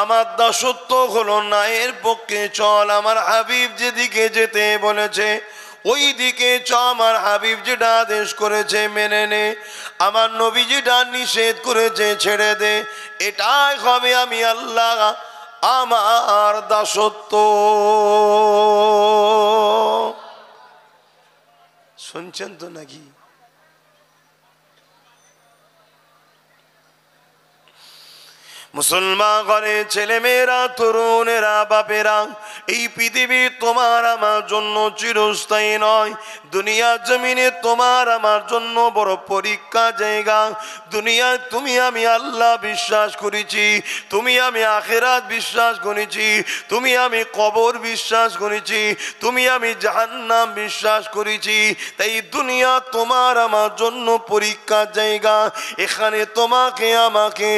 আমার দাসত্ব হলো না, এর পক্ষে চল, আমার হাবিব যেদিকে যেতে বলেছে ওই দিকে চ, আমার হাবিব যেটা আদেশ করেছে মেনে নে, আমার নবী যেটা নিষেধ করেছে ছেড়ে দে। এটাই হবে আমি আল্লাহ আমার দাসত্ব। শুনছেন তো নাকি? মুসলমান ঘরে ছেলে মেয়েরা, তরুণেরা, বাপেরা, এই পৃথিবী তোমার আমার জন্য চিরস্থায়ী নয়। দুনিয়া জমিনে তোমার আমার জন্য বড় পরীক্ষা জায়গা। দুনিয়ায় তুমি আমি আল্লাহ বিশ্বাস করেছি, তুমি আমি আখিরাত বিশ্বাস করেছি, তুমি আমি কবর বিশ্বাস করেছি, তুমি আমি জাহান্নাম বিশ্বাস করেছি। তাই দুনিয়া তোমার আমার জন্য পরীক্ষার জায়গা। এখানে তোমাকে আমাকে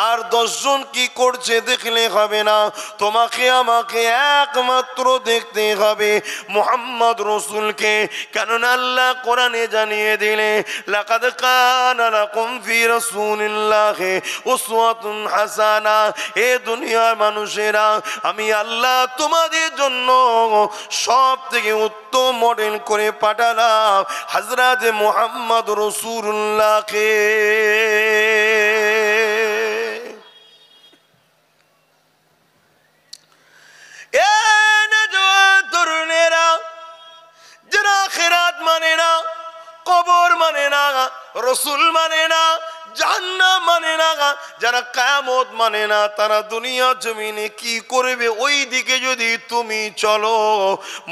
আর 10 মানুষজন কি করছে দেখলে হবে না, তোমাকে আমাকে একমাত্র দেখতে হবে মুহাম্মদ রাসূলকে। কেননা আল্লাহ কোরআনে জানিয়ে দিলে লাকাদ কানা লাকুম ফি রাসূলিল্লাহি উসওয়াতুন হাসানা। এ দুনিয়ার মানুষেরা, আমি আল্লাহ তোমাদের জন্য সব থেকে উত্তম মডেল করে পাঠালাম হযরত মুহাম্মদ রাসূলুল্লাহকে। এ নওজোয়ান তরুণেরা, যারা আখিরাত মানে না, কবর মানে না, রাসূল মানে না, জাহান্নাম মানে না, যারা কিয়ামত মানে না, তারা দুনিয়া জমিনে কি করবে ওই দিকে যদি তুমি চলো,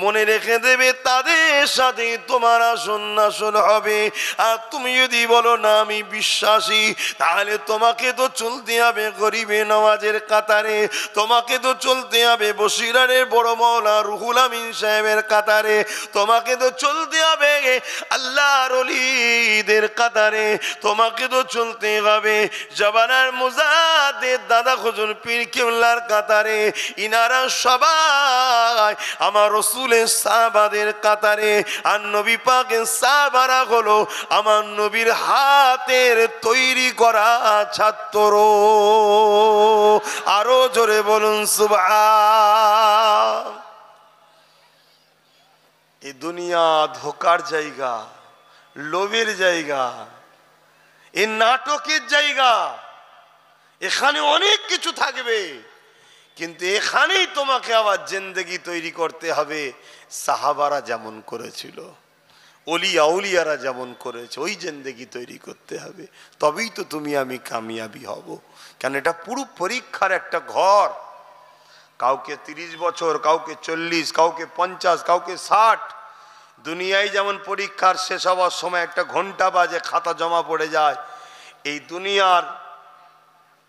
মনে রেখে দেবে তাদের সাথে তোমার আসন হবে। আর তুমি যদি বলো না আমি বিশ্বাসী, তাহলে তোমাকে তো চলতে হবে গরিবে নওয়াজের কাতারে, তোমাকে তো চলতে হবে বসিরারের বড় মাওলা রুহুল আমিন সাহেবের কাতারে, তোমাকে তো চলতে হবে আল্লাহর ওলিদের কাতারে, তোমাকে তো চলতে হবে জবানার মুজাদ্দিদ দাদা হুজুর পীর কিবলার কাতারে। ইনারা সবাই আমার রাসূলের সাহাবাদের কাতারে। আর নবী পাকের সাহাবারা হলো আমার নবীর হাতের তৈরি করা ছাত্র। আরো জোরে বলুন সুবহান। এই দুনিয়া ধোকার জায়গা, লোভের জায়গা, এই নাটকের জায়গা। এখানে অনেক কিছু থাকবে, কিন্তু এখানেই তোমাকে আবার জিন্দেগি তৈরি করতে হবে সাহাবারা যেমন করেছিল, ওলিয়া উলিয়ারা যেমন করেছে, ওই জিন্দেগি তৈরি করতে হবে। তবেই তো তুমি আমি কামিয়াবি হব। কেন এটা পুরো পরীক্ষার একটা ঘর। কাউকে 30 বছর, কাউকে 40, কাউকে 50, কাউকে 60। দুনিয়ায় যেমন পরীক্ষার শেষ হওয়ার সময় একটা ঘন্টা বাজে, খাতা জমা পড়ে যায়, এই দুনিয়ার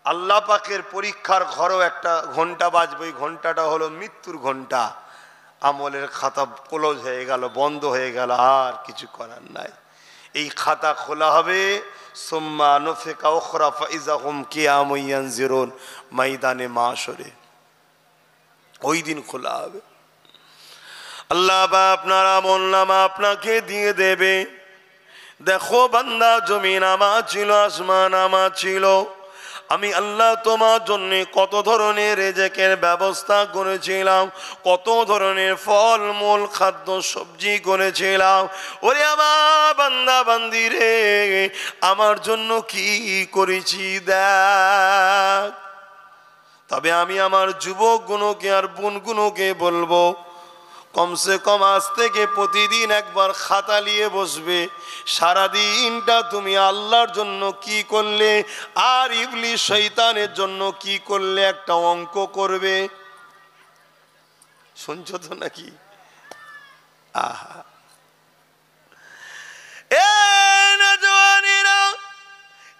আল্লাহ পাকের পরীক্ষার ঘরও একটা ঘন্টা বাজবে। ওই ঘন্টাটা হলো মৃত্যুর ঘন্টা। আমলের খাতা ক্লোজ হয়ে গেল, বন্ধ হয়ে গেল, আর কিছু করার নাই। এই খাতা খোলা হবে সুম্মা নুফিকা উখরা ফাইযা হুম কিয়ামুন ইয়ানজিরুন, ময়দানে মাশরে ওই দিন খোলা হবে। আল্লাহ বা আপনার আমলনামা আপনাকে দিয়ে দেবে। দেখো বান্দা, জমিন আমার ছিল, আসমান আমার ছিল, আমি আল্লাহ তোমার জন্য কত ধরনের রিজিকের ব্যবস্থা করেছিলাম, কত ধরনের ফল মূল খাদ্য সবজি করেছিলাম। ওরে আমার বান্দা বান্দি রে, আমার জন্য কি করেছি দেখ। তবে আমি আমার যুবক গুণকে আর বোন গুণকে বলবো, কমসে কম আজ থেকে প্রতিদিন একবার খাতা নিয়ে বসবে। সারাদিনটা তুমি আল্লাহর জন্য কি করলে আর ইবলিস শয়তানের জন্য কি করলে একটা অঙ্ক করবে। শুনছো তো নাকি? আহা, এ নওজওয়ানেরা,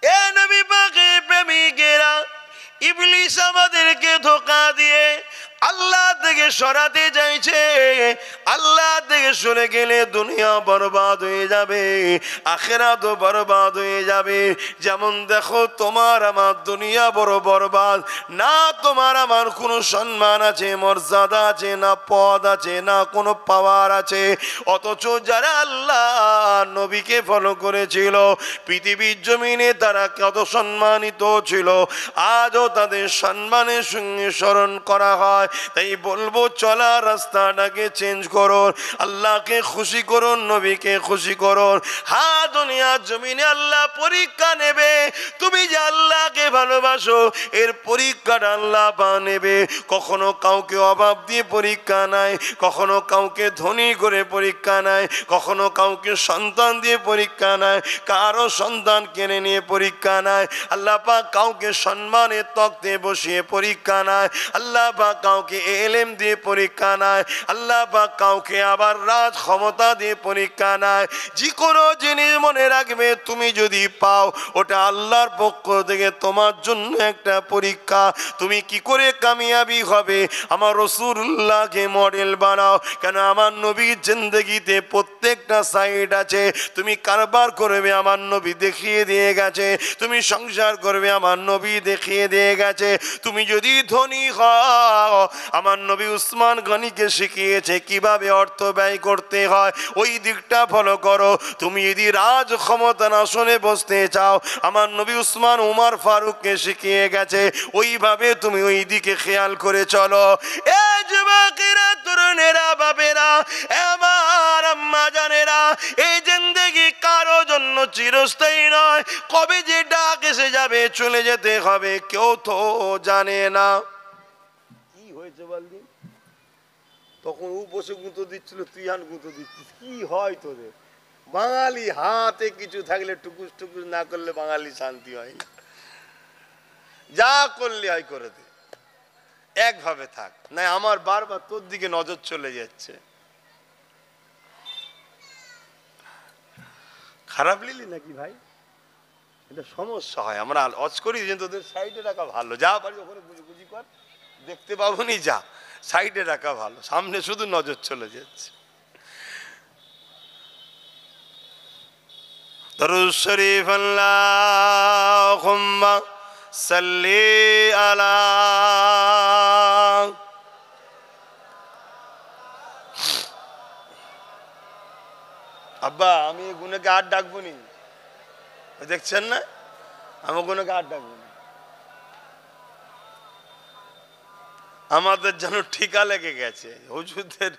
এ নবী পাকের প্রেমিকেরা, ইবলিস আমাদেরকে ধোঁকা দিয়ে আল্লাহ থেকে সরাতে চাইছে। আল্লাহ থেকে সরে গেলে দুনিয়া বরবাদ হয়ে যাবে, আখিরাতও বরবাদ হয়ে যাবে। যেমন দেখো, তোমার আমার দুনিয়া বড় বরবাদ না, তোমার আমার কোনো সম্মান আছে, মর্যাদা আছে, না পদ আছে, না কোনো পাওয়ার আছে। অথচ যারা আল্লাহ নবীকে ফলো করেছিল, পৃথিবীর জমিনে তারা কত সম্মানিত ছিল, আজও তাদের সম্মানের সঙ্গে স্মরণ করা হয়। তাই বলবো, চলা রাস্তাটাকে চেঞ্জ করুন, আল্লাহকে খুশি করুন, নবীকে খুশি করুন। হ্যাঁ, দুনিয়ার জমিনে আল্লাহ পরীক্ষা নেবে। তুমি যে আল্লাহকে ভালোবাসো, এর পরীক্ষাটা আল্লাহ নেবে। কখনো কাউকে অভাব দিয়ে পরীক্ষা নাই, কখনো কাউকে ধনী করে পরীক্ষা নাই, কখনো কাউকে সন্তান দিয়ে পরীক্ষা নাই, কারো সন্তান কেড়ে নিয়ে পরীক্ষা নাই। আল্লাহ পাক কাউকে সম্মানের তক্তে বসিয়ে পরীক্ষা নাই, আল্লাহ পাক কাউকে এলেম দিয়ে পরীক্ষা নাই, আল্লাহ পাক কাউকে আবার রাজ ক্ষমতা দিয়ে পরীক্ষা নাই। যে কোনো জিনিস মনে রাখবে, তুমি যদি পাও, ওটা আল্লাহর পক্ষ থেকে তোমার জন্য একটা পরীক্ষা। তুমি কি করে কামিয়াবি হবে, আমার রাসূলুল্লাহকে মডেল বানাও। কেন আমার নবীর জিন্দেগিতে প্রত্যেক প্রত্যেকটা সাইড আছে। তুমি কারবার করবে আমার নবী দেখিয়ে দিয়ে গেছে, তুমি সংসার করবে আমার নবী দেখিয়ে দিয়ে গেছে। তুমি যদি ধনী হও, আমার নবী উসমান গনিকে শিখিয়েছে কিভাবে অর্থ ব্যয় করতে হয়, ওই দিকটা ফলো করো। তুমি যদি রাজ ক্ষমতার আসনে বসতে চাও, আমার নবী উসমান উমর ফারুককে শিখিয়ে গেছে, ওইভাবে তুমি ওই দিকে খেয়াল করে চলো। এই যুবকেরা, তরুণেরা, বাবেরা, আমার আম্মা জানেরা, এই জিন্দেগি কারো জন্য চিরস্থায়ী নয়। কবে যে ডাক এসে যাবে, চলে যেতে হবে, কেউ তো জানে না। কি হয়েছে বলদিন? তখন ও বসে গুঁতো দিচ্ছিল, তুই হান গুঁতো দিচ্ছিস, কি হয় তোদের? বাঙালি হাতে কিছু থাকলে টুকুস টুকুস না করলে বাঙালি শান্তি হয় না। যা করলে হয় করে দে, একভাবে থাক, না আমার বারবার তোর দিকে নজর চলে যাচ্ছে। খারাপ লিলি নাকি ভাই? এটা সমস্যা হয়, আমরা অজ করি যে তোদের সাইডে রাখা ভালো, যা পারি ওখানে বুঝি বুঝি কর, দেখতে পাবো নি, যা সাইডে রাখা ভালো, সামনে শুধু নজর চলে যাচ্ছে। দরুদ শরীফ আল্লাহুম্মা সাল্লি আলা। আব্বা আমি এই গুণকে আর ডাকবো নি, দেখছেন না, আমি গুণকে আর ডাকবো না। আমাদের যেন ঠিকা লেগে গেছে, হুজুরদের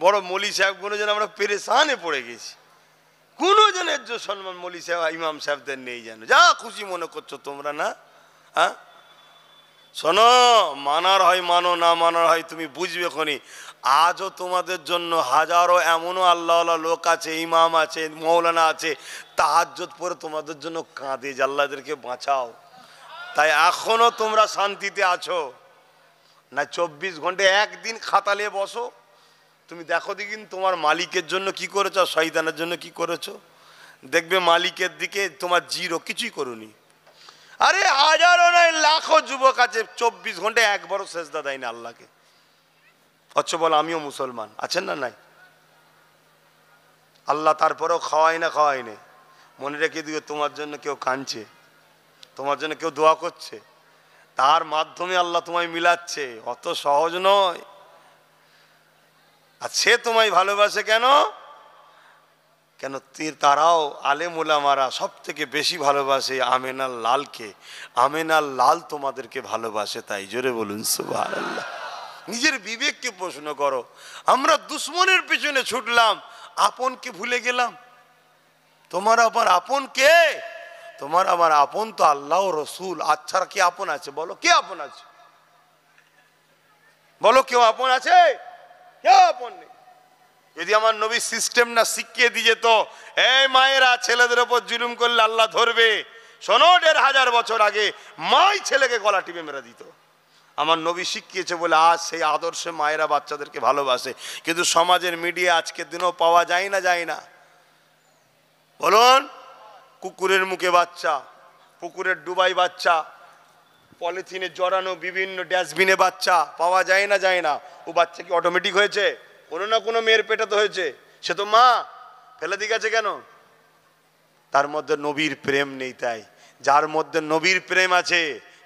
বড় মৌলী সাহেব গুলো যেন আমরা পেরেশানে পড়ে গেছি। কোনো জনের যে সম্মান মৌলী সাহেব ইমাম সাহেবদের নেই, যেন যা খুশি মনে করছো তোমরা, না? হ্যাঁ শোনো, মানার হয় মানো, না মানার হয় তুমি বুঝবে খনি। আজও তোমাদের জন্য হাজারো এমনও আল্লাহওয়ালা লোক আছে, ইমাম আছে, মৌলানা আছে, তাহাজ্জুদ পড়ে তোমাদের জন্য কাঁদে যে আল্লাহদেরকে বাঁচাও। তাই এখনো তোমরা শান্তিতে আছো না? 24 ঘন্টা একদিন খাতা নিয়ে বসো, তুমি দেখো দেখিন তোমার মালিকের জন্য কি করেছো আর শয়তানের জন্য কি করেছো, দেখবে মালিকের দিকে তোমার জিরো, কিছুই করোনি। আরে হাজারো নয় লাখো যুবক আছে 24 ঘন্টা একবারও সেজদা দেয় না আল্লাহকে, অথচ বল আমিও মুসলমান, আছেন না? নাই। আল্লাহ তারপরেও খাওয়াই না, খাওয়াই না। মনে রেখে দিও তোমার জন্য কেউ কাঁদছে, তোমার জন্য কেউ দোয়া করছে, তার মাধ্যমে আল্লাহ তোমায় মিলাচ্ছে, অত সহজ নয়। আর সে তোমায় ভালোবাসে কেন? কেন তারাও আলেম ওলামারা সব থেকে বেশি ভালোবাসে আমেনার লালকে, আমেনার লাল তোমাদেরকে ভালোবাসে, তাই জোরে বলুন সুবহানাল্লাহ। নিজের বিবেককে প্রশ্ন করো। আমরা দুশ্মনের পেছনে ছুটলাম, আপনকে ভুলে গেলাম। তোমার আমার আপন কে? তোমার আমার আপন তো আল্লাহ রসুল। আচ্ছা কি আপন আছে বলো? কে আপন আছে বলো? কেউ আপন আছে? কেউ আপন নেই। যদি আমার নবী সিস্টেম না শিখিয়ে দিয়ে যেত, এই মায়েরা ছেলেদের উপর জুলুম করলে আল্লাহ ধরবে, শোনো 1500 বছর আগে মাই ছেলেকে গলা টিপে মেরে দিত। আমার নবী শিখিয়েছে বলে আজ সেই আদর্শে মায়েরা বাচ্চাদেরকে ভালোবাসে। কিন্তু সমাজের মিডিয়া আজকের দিনেও পাওয়া যায় না, যায় না? বলুন, কুকুরের মুখে বাচ্চা, পুকুরের ডুবাই বাচ্চা, পলিথিনে জড়ানো বিভিন্ন ডাস্টবিনে বাচ্চা পাওয়া যায় না, যায় না? ও বাচ্চা কি অটোমেটিক হয়েছে? কোনো না কোনো মেয়ের পেটে তো হয়েছে, সে তো মা, ফেলে দিয়ে গেছে কেন? তার মধ্যে নবীর প্রেম নেই। তাই যার মধ্যে নবীর প্রেম আছে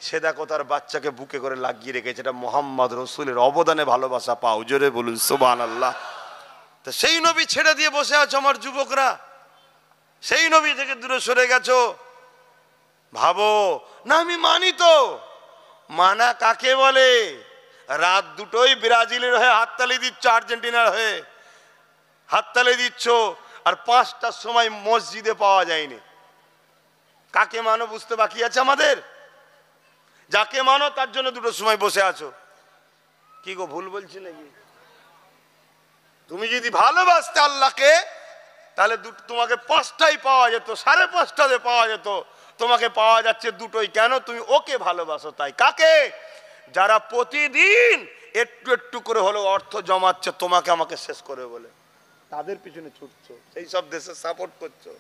সে দেখো তার বাচ্চাকে বুকে করে লাগিয়ে রেখেছে। এটা মোহাম্মদ রসুলের অবদানে ভালোবাসা পাও, জোরে বলুন সুবহানাল্লাহ। তো সেই নবী ছেড়ে দিয়ে বসে আছো আমার যুবকরা, সেই নবী থেকে দূরে সরে গেছো। ভাবো না আমি মানি তো, মানা কাকে বলে? রাত দুটোই ব্রাজিলের হয়ে হাততালি দিচ্ছ, আর্জেন্টিনার হয়ে হাততালি দিচ্ছ, আর 5টার সময় মসজিদে পাওয়া যায়নি। কাকে মানো বুঝতে বাকি আছে আমাদের? যাকে মানো তার জন্য দুটোর সময় বসে আছো। কি গো ভুল বলছি নাকি? তুমি যদি ভালোবাসতে আল্লাহকে, তাহলে তোমাকে 5টাই পাওয়া যেত, 5:30টাতে পাওয়া যেত, তোমাকে পাওয়া যাচ্ছে দুটোই। কেন? তুমি ওকে ভালোবাসো তাই। কাকে? যারা প্রতিদিন একটু একটু করে হলেও অর্থ জমাচ্ছে তোমাকে আমাকে শেষ করে বলে, তাদের পিছনে ছুটছো, সেই সব দেশে সাপোর্ট করছো।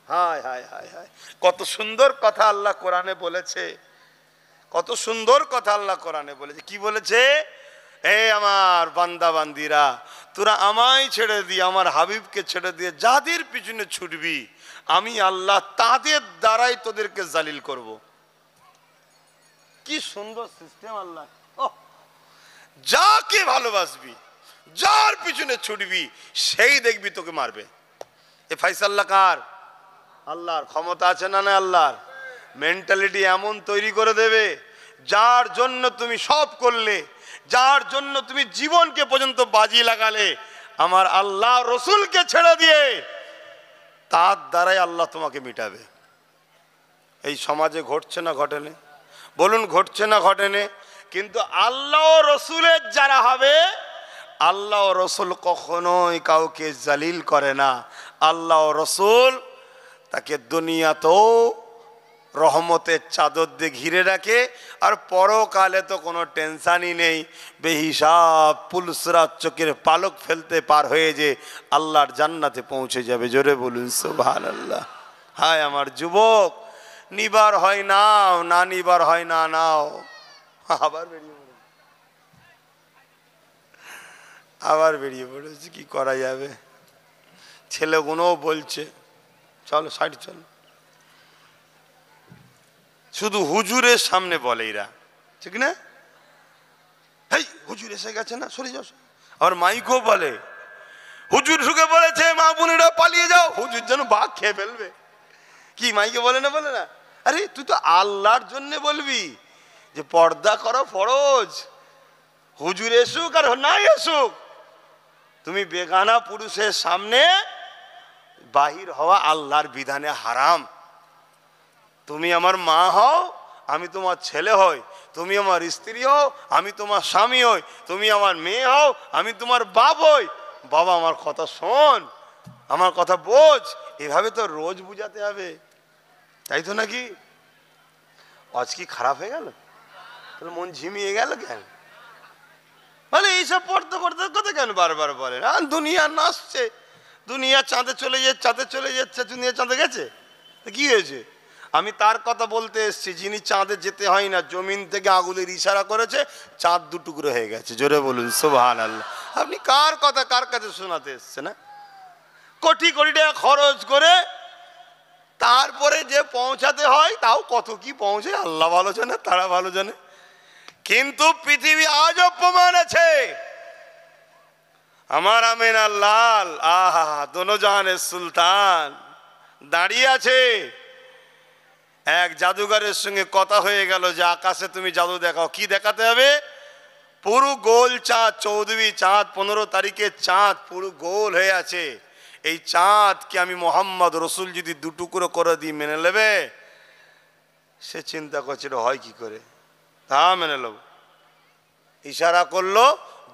হায় হায় হায় হায়, কত সুন্দর কথা আল্লাহ কোরআনে বলেছে, কত সুন্দর কথা আল্লাহ কোরআনে বলেছে। কি বলেছে? এ আমার বান্দা বান্দিরা, তোরা আমায় ছেড়ে দিয়ে, আমার হাবিবকে ছেড়ে দিয়ে যাদের পিছনে ছুটবি, আমি আল্লাহ তাদের দ্বারাই তোদেরকে জালিল করব। কি সুন্দর সিস্টেম আল্লাহ। যাকে ভালোবাসবি, যার পিছনে ছুটবি, সেই দেখবি তোকে মারবে। এ ফাইসাল্লা কার? আল্লাহর। ক্ষমতা আছে না? না আল্লাহর। মেন্টালিটি এমন তৈরি করে দেবে, যার জন্য তুমি সব করলে, যার জন্য তুমি জীবনকে পর্যন্ত বাজি লাগালে, আমার আল্লাহ রসুলকে ছেড়ে দিয়ে তার দ্বারাই আল্লাহ তোমাকে মিটাবে। এই সমাজে ঘটছে না ঘটেনে? বলুন ঘটছে না ঘটেনে? কিন্তু আল্লাহ রসুলের যারা হবে, আল্লাহ রসুল কখনোই কাউকে জালিল করে না। আল্লাহ রসুল তাকে দুনিয়াতেও রহমতের চাদর দিয়ে ঘিরে রাখে, আর পরকালে তো কোনো টেনশানই নেই। বেহিসাব পুলসরাত চোখের পালক ফেলতে পার হয়ে যে আল্লাহর জান্নাতে পৌঁছে যাবে। জোরে বলুন সুবহানাল্লাহ। হায় আমার যুবক, নিবার হয় নাও, না নিবার হয় না নাও। আবার বেরিয়ে পড়েছে, কি করা যাবে? ছেলেগুলোও বলছে চলো সাইড চলো। শুধু হুজুরের সামনে বলে এরা, ঠিক না? এই হুজুর এসে গেছে না, সরে যাও। আর মাইকও বলে, হুজুর ঢুকে বলেছে, মা বোনেরা পালিয়ে যাও। হুজুর যেন বাঘ খেয়ে ফেলবে। কি মাইকে বলে না? বলে না? আরে তুই তো আল্লাহর জন্য বলবি যে পর্দা করো ফরজ। হুজুর এসুক আর নাই এসুক, তুমি বেগানা পুরুষের সামনে বাহির হওয়া আল্লাহর বিধানে হারাম। তুমি আমার মা হও, আমি তোমার ছেলে হই। তুমি আমার স্ত্রী হও, আমি তোমার স্বামী হই। তুমি আমার মেয়ে হও, আমি তোমার বাপ হই। বাবা আমার কথা শোন, আমার কথা বোঝ। এভাবে তো রোজ বুঝাতে হবে, তাই তো নাকি? আজ কি খারাপ হয়ে গেল? তাহলে মন ঝিমিয়ে গেল কেন? বলে এইসব পড়তে করতে কথা কেন বারবার বলেন? দুনিয়া নাচছে, দুনিয়া চাঁদে চলে যাচ্ছে, চাঁদে চলে যাচ্ছে। দুনিয়া চাঁদে গেছে, কি হয়েছে? আমি তার কথা বলতে এসছি যিনি চাঁদে যেতে হয় না, জমিন থেকে আঙুলের ইশারা করেছে, চাঁদ দুটুকরো হয়ে গেছে। জোরে বলুন সুবহানাল্লাহ। আপনি কার কথা কার কাছে শোনাতে এসছে? না, কোটি কোটি টাকা খরচ করে তারপরে যে পৌঁছাতে হয়, তাও কত কি পৌঁছে আল্লাহ ভালো জানে, তারা ভালো জানে। কিন্তু পৃথিবী আজও প্রমাণ আছে, আমার আমিন আল্লাহ, আহা দোনো জাহানের সুলতান দাঁড়িয়ে আছে। এক জাদুঘরের সঙ্গে কথা হয়ে গেল যে আকাশে তুমি জাদু দেখাও। কি দেখাতে হবে? পুরো গোল চাঁদ, 14 চাঁদ, 15 তারিখের চাঁদ পুরো গোল হয়ে আছে। এই চাঁদকে আমি মোহাম্মদ রসুল যদি দুটুকরো করে দিই, মেনে নেবে? সে চিন্তা করছে হয় কি করে, তা মেনে নেব। ইশারা করলো,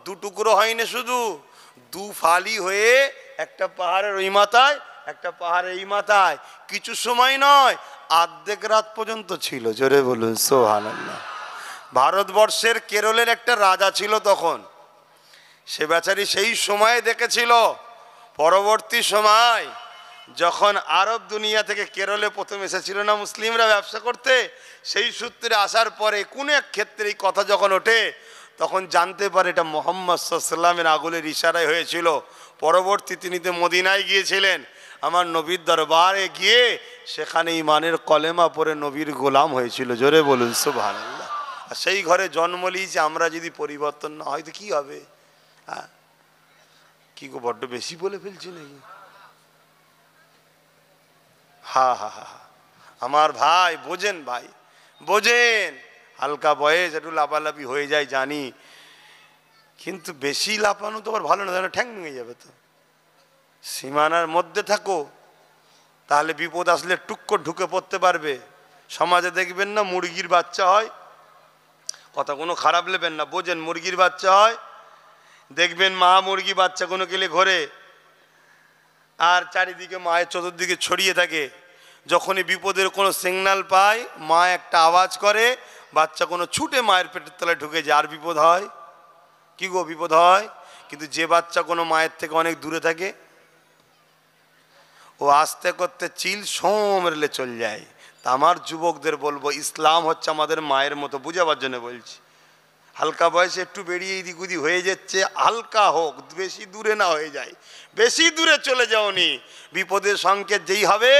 দুটুকরো হয়নি, শুধু দু ফালি হয়ে একটা পাহাড়ের ওই মাথায়, একটা পাহাড়ের এই মাথায়। কিছু সময় নয়, অর্ধেক রাত পর্যন্ত ছিল। জোরে বলুন সুবহানাল্লাহ। ভারতবর্ষের কেরলের একটা রাজা ছিল তখন, সে বেচারি সেই সময়ে দেখেছিল। পরবর্তী সময় যখন আরব দুনিয়া থেকে কেরলে প্রথম এসেছিল না মুসলিমরা ব্যবসা করতে, সেই সূত্রে আসার পরে কোনো এক ক্ষেত্রে এই কথা যখন ওঠে, তখন জানতে পারে এটা মুহাম্মদ সাল্লাল্লাহু আলাইহি ওয়াসাল্লামের আগুলের ইশারায় হয়েছিল। পরবর্তী তিনি তো মদিনায় গিয়েছিলেন, আমার নবীর দরবারে গিয়ে সেখানে ইমানের কলেমা পড়ে নবীর গোলাম হয়েছিল। জোরে বলুন সুবহানাল্লাহ। আর সেই ঘরে জন্ম নিয়েছে। আমরা যদি পরিবর্তন না হয় তো কি হবে? হ্যাঁ, কি গো, বড্ড বেশি বলে ফেলছি নাকি? হা হা হা, আমার ভাই বোঝেন, ভাই বোঝেন। হালকা বয়স, একটু লাফালাফি হয়ে যায় জানি, কিন্তু বেশি লাফানো তো আবার ভালো না, ঠ্যাং ভেঙে যাবে। তো সীমানার মধ্যে থাকো, তাহলে বিপদ আসলে টুক্কর ঢুকে পড়তে পারবে। সমাজে দেখবেন না মুরগির বাচ্চা হয়, কথা কোনো খারাপ নেবেন না, বোঝেন, মুরগির বাচ্চা হয়, দেখবেন মা মুরগি বাচ্চাগুলো গেলে ঘরে, আর চারিদিকে মায়ের চতুর্দিকে ছড়িয়ে থাকে। যখনই বিপদের কোনো সিগন্যাল পায়, মা একটা আওয়াজ করে, বাচ্চা কোনো ছুটে মায়ের পেটের তলায় ঢুকে যায়, আর বিপদ হয়। কি গো, বিপদ হয়। কিন্তু যে বাচ্চা কোনো মায়ের থেকে অনেক দূরে থাকে, ও আস্তে করতে চিল সোমরেলে চলে যায়। তা আমার যুবকদের বলবো, ইসলাম হচ্ছে আমাদের মায়ের মতো, বুঝাবার জন্য বলছি। হালকা বয়সে একটু বেরিয়ে এদিক ওদিক হয়ে যাচ্ছে, হালকা হোক, বেশি দূরে না হয়ে যায়। বেশি দূরে চলে যাওনি, বিপদের সংকেত যেই হবে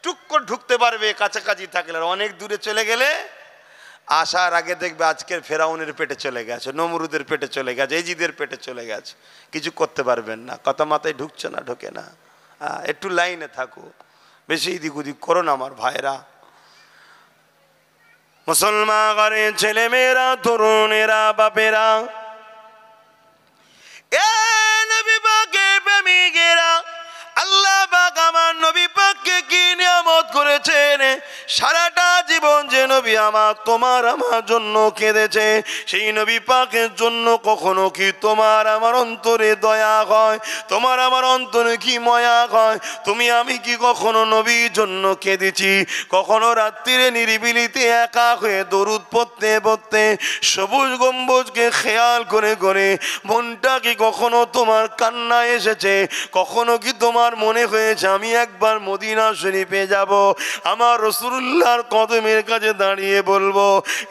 টুক করে ঢুকতে পারবে কাছাকাছি থাকলে। আর অনেক দূরে চলে গেলে আসার আগে দেখবে আজকের ফেরাউনের পেটে চলে গেছে, নমরুদের পেটে চলে গেছে, এজিদের পেটে চলে গেছে, কিছু করতে পারবেন না। কথা মাথায় ঢুকছে না, ঢোকে না। একটু লাইনে থাকো, বেশি এদিক ওদিক করো না আমার ভাইরা। মুসলমান ঘরে ছেলে মেয়েরা, তরুণেরা, বাপেরা, এ নবী পাকের প্রেমিকেরা, আল্লাহ পাক আমার নবী পাককে কি নিয়ামত করেছেন। সারাটা জীবন যে নবী আমার তোমার আমার জন্য কেঁদেছে, সেই নবী পাকের জন্য কখনো কি তোমার আমার অন্তরে দয়া হয়? তোমার আমার অন্তরে কি মায়া হয়? তুমি আমি কি কখনো নবীর জন্য কেঁদেছি? কখনো রাত্রিরে নিরিবিলিতে একা হয়ে দরুদ পড়তে পড়তে সবুজ গম্বুজকে খেয়াল করে করে মনটা কি কখনো তোমার কান্না এসেছে? কখনো কি তোমার মনে হয়েছে আমি একবার মদিনা শরীফে যাব, আমার রাসূলুল্লাহর কদমের কাছে দাঁড়িয়ে বলবো,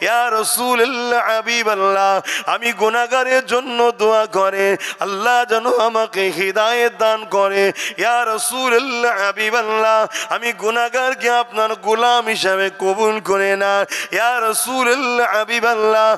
ইয়া রাসূলুল্লাহ, হাবিবাল্লাহ, আমি গুনাহগারের জন্য দোয়া করে আল্লাহ যেন আমাকে হিদায়াত দান করে। ইয়া রাসূলুল্লাহ, হাবিবাল্লাহ, আমি গুনাহগারকে আপনার গোলাম হিসাবে কবুল করে না। ইয়া রাসূলুল্লাহ, হাবিবাল্লাহ,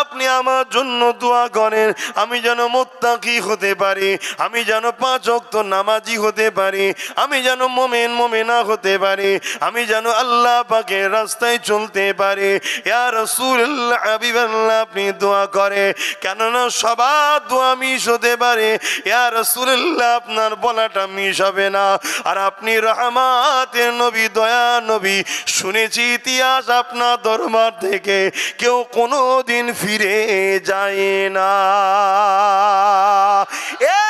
আপনি আমার জন্য দোয়া করেন আমি যেন মুত্তাকি হতে পারি, আমি যেন 5 ওয়াক্ত নামাজি হতে পারি, আমি যেন মুমিন মুমিনা হতে পারি, আমি যেন আল্লাহ পাকের রাস্তায় চলতে পারি। ইয়া রাসূলুল্লাহ, হাবিবাল্লাহ, আপনি দোয়া করে, কেননা সবার দোয়া মিস হতে পারে। ইয়া রাসূলুল্লাহ, আপনার বলাটা মিস হবে না। আর আপনি রহমাতের নবী, দয়া নবী, শুনেছি ইতিহাস আপনার দরবার থেকে কেউ কোনো দিন ফিরে যায় না। এ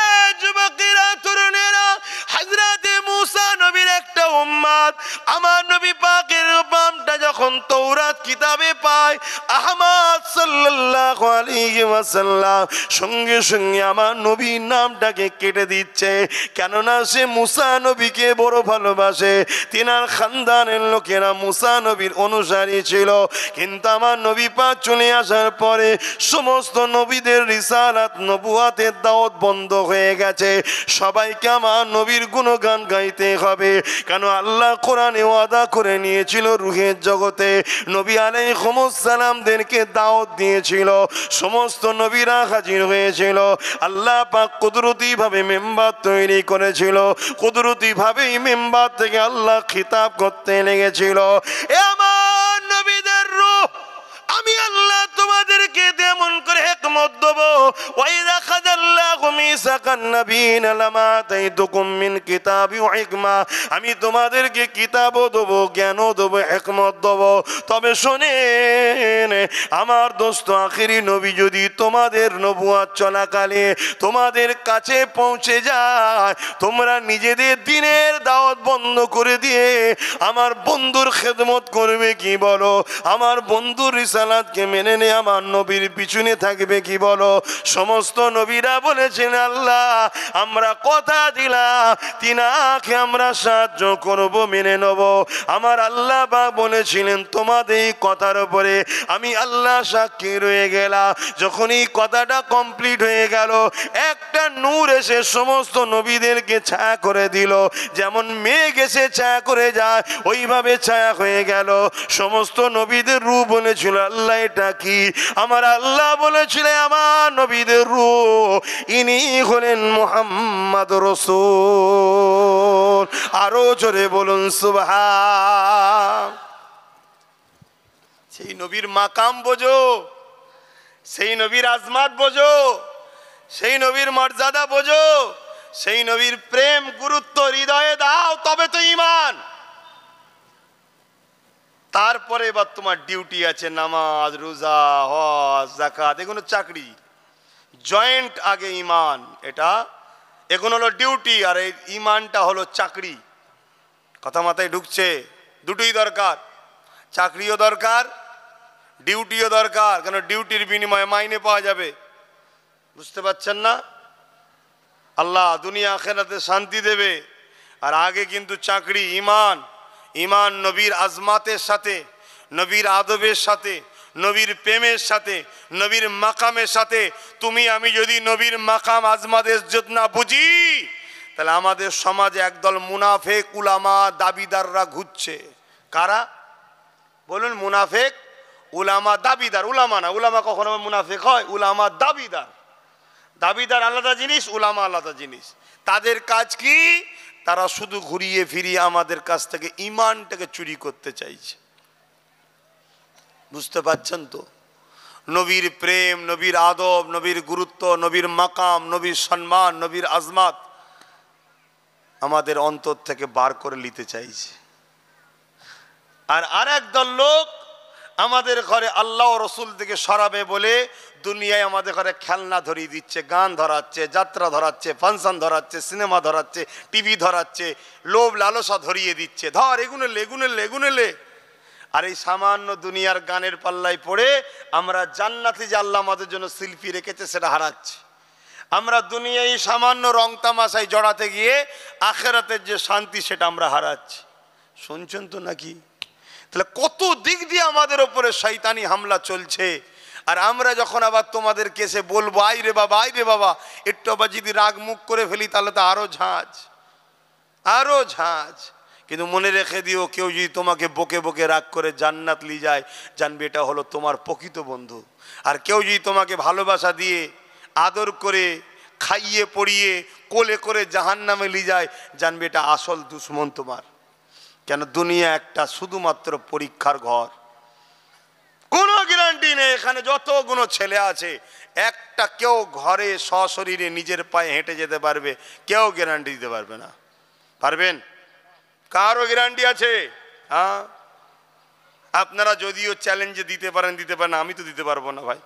যুবকেরা, তরুণেরা, হযরতে মুসা নবীর একটা উম্মত, আমার নবী পাকের নামটা যখন তাওরাত কিতাবে পায় আহমদ সাল্লাল্লাহু আলাইহি ওয়াসাল্লাম, সঙ্গে সঙ্গে আমার নবীর নামটাকে কেটে দিচ্ছে, কেননা সে মুসা নবীকে বড় ভালোবাসে। তিনার খানদানের লোকেরা মুসা নবীর অনুসারী ছিল, কিন্তু আমার নবী পাক চলে আসার পরে সমস্ত নবীদের রিসালাত নবুয়াতের দাওয়াত বন্ধ হয়ে গেছে। সবাইকে আমার নবীর গুণগান গাইতে হবে, কেন আল্লাহ কোরআনে ওয়াদা করে নিয়েছিল রুহের জগতে নবী আলাইহিস সালামদেরকে দাওয়াত দিয়েছিল, সমস্ত নবীরা হাজির হয়েছিল। আল্লাহ পাক কুদরতি ভাবে মেম্বার তৈরি করেছিল, কুদরতি ভাবে মেম্বার থেকে আল্লাহ খিতাব করতে লেগেছিল, এ আমার নবীদের রূহ, আমি আল্লাহ তোমাদেরকে তেমন করে হিকমত দেব। ওয়াইদা খাযাল্লাহু মিসাকান নাবিয়িনা লামা আতাইতুকুম মিন কিতাবি ওয়া হিকমা, আমি তোমাদেরকে কিতাবও দেব, জ্ঞানও দেব, হিকমত দেব। তবে শোনেন আমার দোস্ত, আখিরি নবী যদি তোমাদের নবুয়ত চলাকালে তোমাদের কাছে পৌঁছে যায়, তোমরা নিজেদের দিনের দাওয়াত বন্ধ করে দিয়ে আমার বন্ধুর খেদমত করবে কি বলো? আমার বন্ধুর রিসালাতকে মেনে নিয়ে আমার নবীর পিছনে থাকবে কি বলো? সমস্ত নবীরা বলেছেন, আল্লাহ আমরা কথা দিলাম তিনাকে আমরা সাহায্য করব, মেনে নেব। আমার আল্লাহ পাক বলেছিলেন তোমাদের এই কথার উপরে আমি আল্লাহ সাক্ষী রয়ে গেলাম। যখন এই কথাটা কমপ্লিট হয়ে গেল, একটা নূর এসে সমস্ত নবীদেরকে ছায়া করে দিল, যেমন মেঘ এসে ছায়া করে যায় ওইভাবে ছায়া হয়ে গেল। সমস্ত নবীদের রূপ বলেছিল, আল্লাহ এটা কি? আমার আল্লাহ বলেছিল আমার নবীদের রূহ, ইনি হলেন মুহাম্মদ রাসূল। আরো জোরে বলুন সুবহান। সেই নবীর মাকাম বোঝো, সেই নবীর আজমাত বোঝো, সেই নবীর মর্যাদা বোঝো, সেই নবীর প্রেম গুরুত্ব হৃদয়ে দাও, তবে তো ঈমান। তারপরে এবার তোমার ডিউটি আছে নামাজ, রোজা, হজ, যাকাত, এগুলো চাকরি। জয়েন্ট আগে ঈমান, এটা এগুলো হলো ডিউটি, আর এই ঈমানটা হলো চাকরি। কথা মাথায় ঢুকছে? দুটোই দরকার, চাকরিও দরকার, ডিউটিও দরকার, কেন ডিউটির বিনিময়ে মাইনে পাওয়া যাবে। বুঝতে পারছেন না? আল্লাহ দুনিয়া আখিরাতে শান্তি দেবে। আর আগে কিন্তু চাকরি, ঈমান। ঈমান নবীর আজমাতের সাথে, নবীর আদবের সাথে, নবীর প্রেমের সাথে, নবীর মাকামের সাথে তুমি আমি যদি নবীর মাকাম আজমাত ইজ্জত না বুঝি, তাহলে আমাদের সমাজে একদল মুনাফেক উলামা দাবিদাররা ঘুরছে। কারা বলুন? মুনাফেক উলামা দাবিদার। উলামা না, উলামা কখনো মুনাফেক হয়? উলামা দাবিদার। দাবিদার আলাদা জিনিস, উলামা আলাদা জিনিস। তাদের কাজ কি? তারা শুধু ঘুরিয়ে ফিরিয়ে আমাদের কাছ থেকে ঈমানটাকে চুরি করতে চাইছে। বুঝতে পারছেন তো? নবীর প্রেম, নবীর আদব, নবীর গুরুত্ব, নবীর মাকাম, নবীর সম্মান, নবীর আজমাত আমাদের অন্তর থেকে বার করে নিতে চাইছে। আর একদল লোক আমাদের ঘরে আল্লাহ ও রসুল থেকে সরাবে বলে দুনিয়ায় আমাদের ঘরে খেলনা ধরিয়ে দিচ্ছে, গান ধরাচ্ছে, যাত্রা ধরাচ্ছে, ফাংশন ধরাচ্ছে, সিনেমা ধরাচ্ছে, টিভি ধরাচ্ছে, লোভ লালসা ধরিয়ে দিচ্ছে। ধর এগুনেলে এগুনেলে এগুনেলে। আর এই সামান্য দুনিয়ার গানের পাল্লায় পড়ে আমরা জান্নাতে যে আল্লাহ আমাদের জন্য শিল্পী রেখেছে সেটা হারাচ্ছি। আমরা দুনিয়ায় সামান্য রং তামাশায় জড়াতে গিয়ে আখেরাতের যে শান্তি সেটা আমরা হারাচ্ছি। শুনছেন তো নাকি? তাহলে কত দিক দিয়ে আমাদের ওপরে শয়তানি হামলা চলছে। আর আমরা যখন আবার তোমাদের কেসে বলবো আই রে বাবা, আই রে বাবা, একটু আবার যদি রাগ মুখ করে ফেলি তাহলে তো আরো ঝাঁজ, আরো ঝাঁজ। কিন্তু মনে রেখে দিও, কেউ যদি তোমাকে বকে বকে রাগ করে জান্নাত নিয়ে যায়, জানবে এটা হলো তোমার প্রকৃত বন্ধু। আর কেউ যদি তোমাকে ভালোবাসা দিয়ে আদর করে খাইয়ে পড়িয়ে কোলে করে জাহান্নামে নিয়ে যায়, জানবে এটা আসল দুশ্মন তোমার। কেন? দুনিয়া একটা শুধুমাত্র পরীক্ষার ঘর। কোনো গ্যারান্টি নেই। এখানে যতগুলো ছেলে আছে একটা কেউ ঘরে সশরীরে নিজের পায়ে হেঁটে যেতে পারবে? কেউ গ্যারান্টি দিতে পারবে না। পারবেন? কারো গ্যারান্টি আছে? হ্যাঁ, আপনারা যদিও চ্যালেঞ্জে দিতে পারেন, দিতে পারেন, আমি তো দিতে পারবো না ভাই।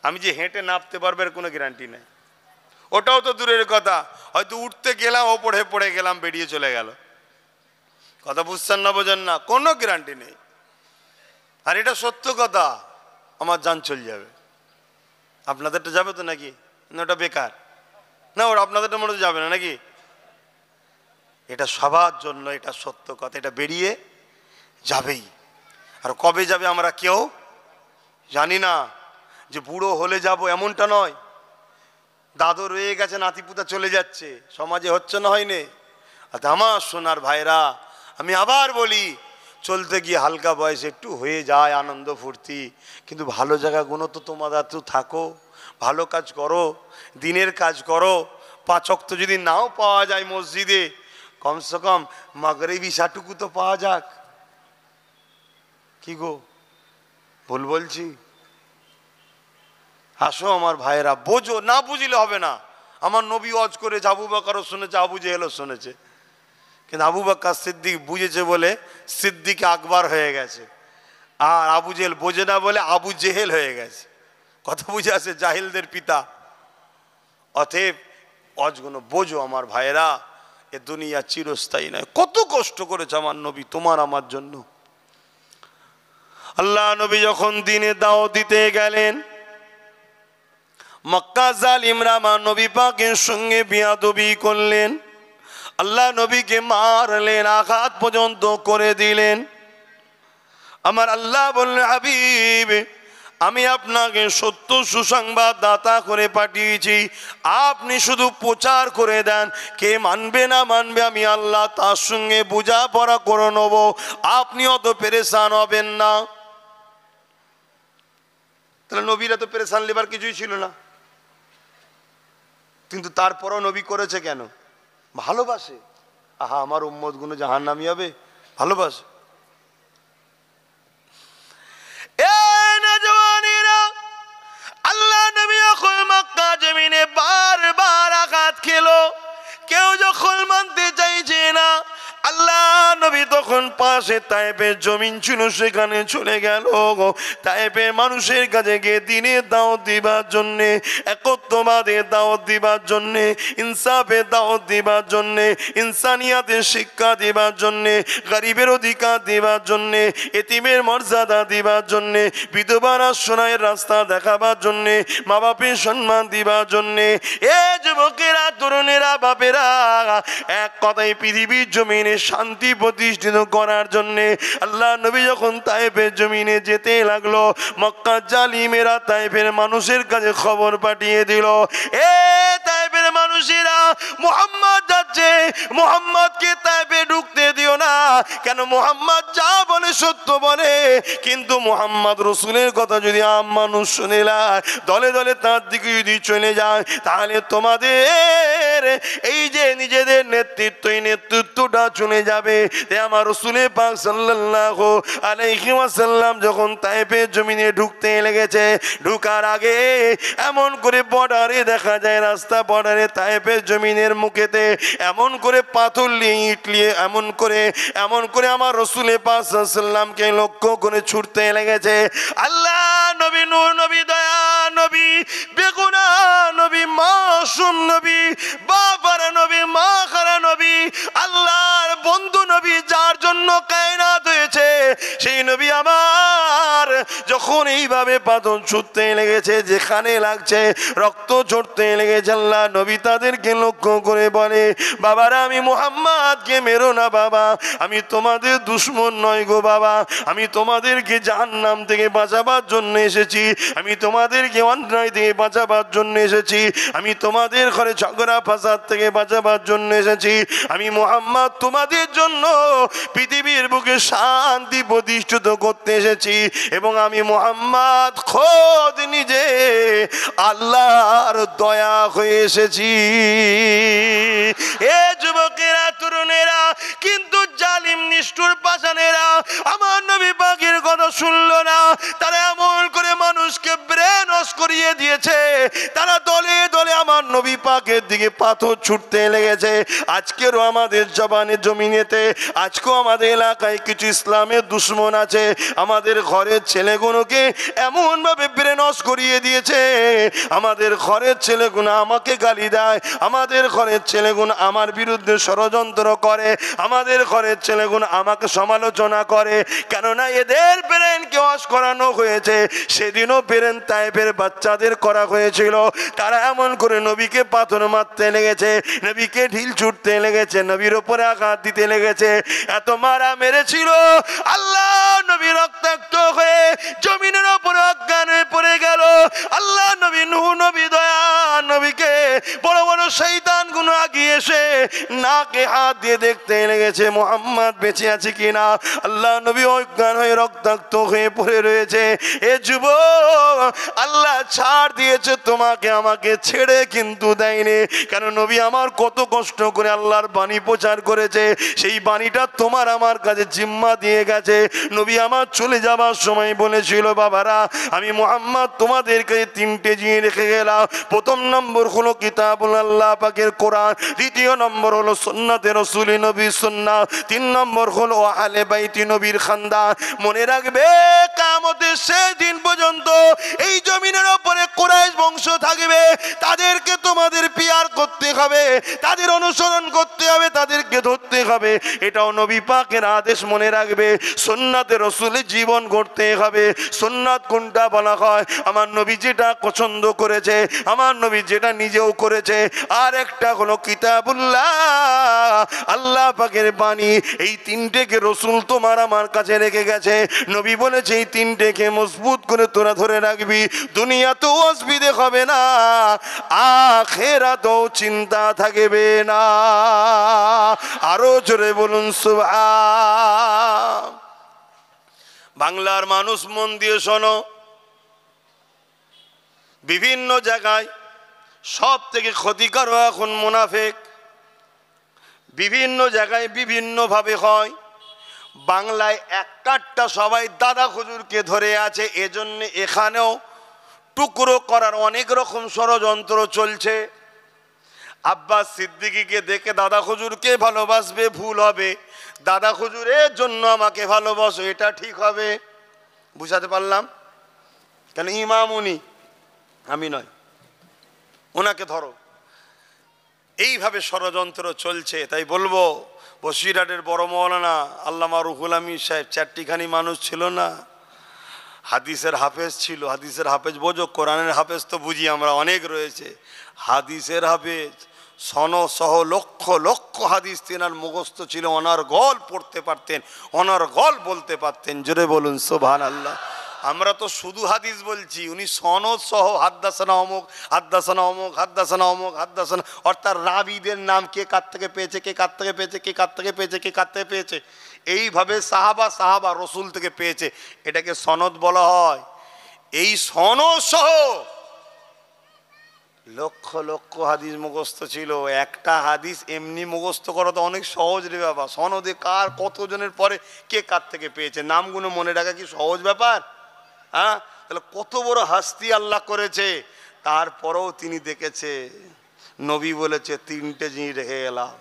আমি যে হেঁটে নামতে পারবে এর কোনো গ্যারান্টি নেই। ওটাও তো দূরের কথা, হয়তো উঠতে গেলাম ওপরে পড়ে গেলাম, বেরিয়ে চলে গেল। কথা বুঝছেন না? বোঝেন না? কোনো গ্যারান্টি নেই। আর এটা সত্য কথা, আমার জান চলে যাবে। আপনাদেরটা যাবে তো নাকি? না ওটা বেকার না, ওটা আপনাদেরটা মনে যাবে না নাকি? এটা সবার জন্য, এটা সত্য কথা, এটা বেরিয়ে যাবেই। আর কবে যাবে আমরা কেউ জানি না। যে বুড়ো হলে যাব এমনটা নয়, দাদু রয়ে গেছে, নাতিপুতা চলে যাচ্ছে, সমাজে হচ্ছে না, হয়নি? আর আমার সোনার ভাইরা, আমি আবার বলি, চলতে গিয়ে হালকা বয়সে একটু হয়ে যায় আনন্দ ফুর্তি, কিন্তু ভালো জায়গাগুলো তো তোমাদের তো থাকো, ভালো কাজ করো, দিনের কাজ করো। 5 ওয়াক্ত যদি নাও পাওয়া যায় মসজিদে, কমসে কম মাগরিবি ইশাটুকু তো পাওয়া যাক। কি গো, ভুল বলছি? আসো আমার ভাইয়েরা, বোঝো, না বুঝলে হবে না। আমার নবী ওয়াজ করে আবু বকরও শুনেছে, আবু জেহেলও শুনেছে, কিন্তু আবু বকর সিদ্দিক বুঝেছে বলে সিদ্দিক আকবর হয়ে গেছে, আর আবু জেহেল বোঝে না বলে আবু জেহেল হয়ে গেছে। কথা বুঝে আসে? জাহিলদের পিতা। অতএব ওয়াজগুলো বোঝো আমার ভাইয়েরা, এ দুনিয়া চিরস্থায়ী নয়। কত কষ্ট করেছে আমার নবী তোমার আমার জন্য। আল্লাহ নবী যখন দিনে দাওয়াত দিতে গেলেন, মক্কা জালিমরা আমার নবী পাকের সঙ্গে বিয়াদবি করলেন, আল্লাহ নবীকে মারলেন, আঘাত পর্যন্ত করে দিলেন। আমার আল্লাহ বললেন, হাবিব, আমি আপনাকে সত্য সুসংবাদ দাতা করে পাঠিয়েছি, আপনি শুধু প্রচার করে দেন, কে মানবে না মানবে আমি আল্লাহ তার সঙ্গে বোঝাপড়া করে নেব, আপনি অত পেরেশান হবেন না। তাহলে নবীরা তো পেরেশান লেবার কিছুই ছিল না, কিন্তু তারপরও নবী করেছে কেন? ভালোবাসে। আহা, আমার উম্মত গুলো জাহান্নামী হবে, ভালোবাসে। আল্লাহ নবী যখন মক্কা জমিনে বারবার আঘাত খেলো, কেউ যখন মানতে চাইছে না, আল্লাহ নবী তখন পাশে তায়েফের জমিন ছিল, সেখানে চলে গেল। তায়েফের মানুষের কাছে গিয়ে দিনে দাওয়াত দিবার জন্যে, একত্ববাদের দাওয়াত দিবার জন্যে, ইনসাফের দাওয়াত দিবার জন্যে, ইনসানিয়াতের শিক্ষা দিবার জন্যে, গরিবের অধিকার দিবার জন্যে, এতিমের মর্যাদা দিবার জন্যে, বিধবার আশ্রয়ের রাস্তা দেখাবার জন্যে, মা বাপের সম্মান দিবার জন্যে। এ যুবকেরা, তরুণেরা, বাপেরা, এক কথায় পৃথিবীর জমিনে শান্তি প্রতিষ্ঠিত করার জন্যে আল্লাহ নবী যখন তায়েফের জমিনে যেতে লাগলো, মক্কা জালিমেরা তায়েফের মানুষের কাছে খবর পাঠিয়ে দিল, এ তায়েফের মানুষেরা, মুহাম্মদ যাচ্ছে, মুহাম্মদকে তায়েফে ঢুকতে দিও না। কেন? মুহাম্মদ যা বলে সত্য বলে, কিন্তু মুহাম্মদ রসুলের কথা যদি আম মানুষ শুনে দলে দলে তার দিকে যদি চলে যায়, তাহলে তোমাদের এই যে নিজেদের নেতৃত্ব, এই নেতৃত্বটা চলে যাবে। তাই আমার রসুলে পাক সাল্লাল্লাহু আলাইহি ওয়াসাল্লাম যখন তায়েফের জমিনে ঢুকতে লেগেছে, ঢুকার আগে এমন করে বর্ডারে দেখা যায়, রাস্তা বর্ডারে তায়েফের জমিনের মুখেতে এমন করে পাথর নিয়ে, ইট নিয়ে এমন করে আমার রসুলে পাক সাল্লাল্লাহুকে লক্ষ্য করে ছুটতে লেগেছে। আল্লাহ নবী, নূর নবী, দয়া নবী, বেগুনা নবী, মাসুম নবী, বাবার নবী, মা খারা নবী, আল্লাহর বন্ধু নবী, যার জন্য কায়নাত হয়েছে, সেই নবী আমার যখন এইভাবে পাথর ছুটতে লেগেছে, যেখানে লাগছে রক্ত ঝরতে লেগেছে, আল্লাহ নবী তাদেরকে লক্ষ্য করে বলে, বাবারা, আমি মুহাম্মদকে মেরো না বাবা, আমি তোমাদের দুশমন নয় গো বাবা, আমি তোমাদেরকে জাহান্নাম থেকে বাঁচাবার জন্য এসেছি, আমি তোমাদেরকে অন্যায় থেকে বাঁচাবার জন্য এসেছি, আমি তোমাদের ঘরে ঝগড়া ফাসাদ থেকে বাঁচাবার জন্য এসেছি, আমি মুহাম্মদ তোমাদের জন্য পৃথিবীর বুকে শান্তি প্রতিষ্ঠিত করতে এসেছি, এবং আমি মুহাম্মদ খোদ নিজে আল্লাহর দয়া হয়ে এসেছি। এ যুবকেরা, তরুণেরা, কিন্তু জালিম নিষ্ঠুর পাষাণেরা আমার নবী পাকের কথা শুনলো না। তারা এমন করে মানুষকে ব্রেন ওয়াশ করিয়ে দিয়েছে, তারা দলে দলে আমার নবী পাকের দিকে পাথর ছুটতে লেগেছে। আজকেরও আমাদের জমিনেতে, আজকেও আমাদের এলাকায় কিছু ইসলামের দুশ্মন আছে, আমাদের ঘরের ছেলেগুলোকে এমনভাবে ব্রেন ওয়াশ করিয়ে দিয়েছে, আমাদের ঘরের ছেলেগুলো আমাকে গালি দেয়, আমাদের ঘরের ছেলেগুলো আমার বিরুদ্ধে ষড়যন্ত্র করে, আমাদের ঘরের ছেলেগুলো আমাকে সমালোচনা করে। কেননা এদের ব্রেনকে ওয়াশ করানো হয়েছে, সেদিনও ব্রেন তায়েফের বাচ্চাদের করা হয়েছিল। তারা এমন করে নবীকে পাথর মারতে লেগেছে, নবীকে ঢিল ছুটতে লেগেছে, নবীর উপরে আঘাত দিতে লেগেছে, এত মারা মেরেছিল, আল্লাহ নবী রক্তাক্ত হয়ে জমিনের উপরে অজ্ঞান হয়ে পড়ে গেল। আল্লাহ নবী, নূহ নবী, দয়া নবীকে বড় বড় শয়তান গুলো আগিয়ে এসে নাকে হাত দিয়ে দেখতে লেগেছে মুহাম্মদ বেঁচে আছে কিনা। আল্লাহ নবী অজ্ঞান হয়ে রক্তাক্ত হয়ে পড়ে রয়েছে। এ যুবক, আল্লাহ ছাড় দিয়েছে তোমাকে, আমাকে ছেড়ে কিন্তু দেয়নি। কেন? নবী আমার কত কষ্ট করে আল্লাহর বাণী প্রচার করেছে, সেই বাণীটা তোমার আমার কাছে জিম্মা দিয়ে গেছে। নবী আমার চলে যাবার সময় বলেছিল, বাবারা, আমি মুহাম্মদ তোমাদেরকে তিনটে জিনিস রেখে গেলাম। প্রথম নম্বর হলো কিতাবুল আল্লাহ পাকের কোরআন, দ্বিতীয় নম্বর হলো সুন্নাতে রাসূল নবী সুন্নাহ, তিন নম্বর হলো আহলে বাইতি নবীর খানদান। মনে রাখবে, কিয়ামতের শেষ দিন পর্যন্ত এই জমিনের উপরে কুরাইশ বংশ থাকবে, তাদেরকে তোমাদের পিয়ার করতে হবে, তাদের অনুসরণ করতে হবে, তাদেরকে ধরতে হবে। এটাও নবী পাকের আদেশ, মনে রাখবে। সুন্নাতে রাসূলের জীবন গড়তে হবে। সুন্নাত কোনটা বলা হয়? আমার নবী যেটা পছন্দ করেছে, আমার নবী যেটা নিজেও করেছে। আর একটা হলো কিতাবুল্লাহ, আল্লাহ পাকের বাণী। এই তিনটেকে রাসূল তোমার আমার কাছে রেখে গেছে। নবী বলেছে, এই তিনটেকে মজবুত করে তোরা ধরে রাখবি, দুনিয়াতেও অসুবিধে হবে না, আখিরাতেও চিন্তা থাকবে না। আরো জোরে বলুন সুবহান। বাংলার মানুষ মন দিয়ে শোনো, বিভিন্ন জায়গায় সব থেকে ক্ষতিকর এখন মুনাফিক, বিভিন্ন জায়গায় বিভিন্নভাবে হয়। বাংলায় এক কাটটা সবাই দাদা হুজুরকে ধরে আছে, এজন্য এখানেও টুকরো করার অনেক রকম ষড়যন্ত্র চলছে। আব্বাস সিদ্দিকীকে দেখে দাদা হুজুরকে ভালোবাসবে, ভুল হবে। দাদা হুজুরের জন্য আমাকে ভালোবাসো, এটা ঠিক হবে। বুঝাতে পারলাম? কেন? ইমাম উনি, আমি নয়, ওনাকে ধরো। এইভাবে ষড়যন্ত্র চলছে। তাই বলবো, বসিরহাটের বড় মৌলানা আল্লামা রুহুল আমিন সাহেব চারটিখানি মানুষ ছিল না, হাদিসের হাফেজ ছিল। হাদিসের হাফেজ বোঝো, কোরআনের হাফেজ তো বুঝি আমরা, অনেক রয়েছে। হাদিসের হাফেজ, সনদ সহ লক্ষ লক্ষ হাদিস তেনার মুখস্থ ছিল, অনর্গল পড়তে পারতেন, অনর্গল বলতে পারতেন। জোরে বলুন সুবহানাল্লাহ। আমরা তো শুধু হাদিস বলছি, উনি সনদ সহ হাদ্দাসানা অমুক, হাদ্দাসানা অমুক, হাদ্দাসানা অমুক, হাদ্দাসানা, অর্থাৎ রাবীদের নাম কে কার থেকে পেয়েছে, কে কার থেকে পেয়েছে, কে কার থেকে পেয়েছে, কে কার থেকে পেয়েছে, এইভাবে সাহাবা সাহাবা রসুল থেকে পেয়েছে, এটাকে সনদ বলা হয়। এই সনদ সহ লক্ষ লক্ষ হাদিস মুখস্থ ছিল। একটা হাদিস এমনি মুখস্থ করা তো অনেক সহজ রে বাবা, সনদে কার কতজনের পরে কে কার থেকে পেয়েছে নামগুলো মনে রাখা কি সহজ ব্যাপার? হ্যাঁ, তাহলে কত বড় হাস্তি আল্লাহ করেছে। তারপরেও তিনি দেখেছে, নবী বলেছে তিনটে জিনিস রেখে গেলাম,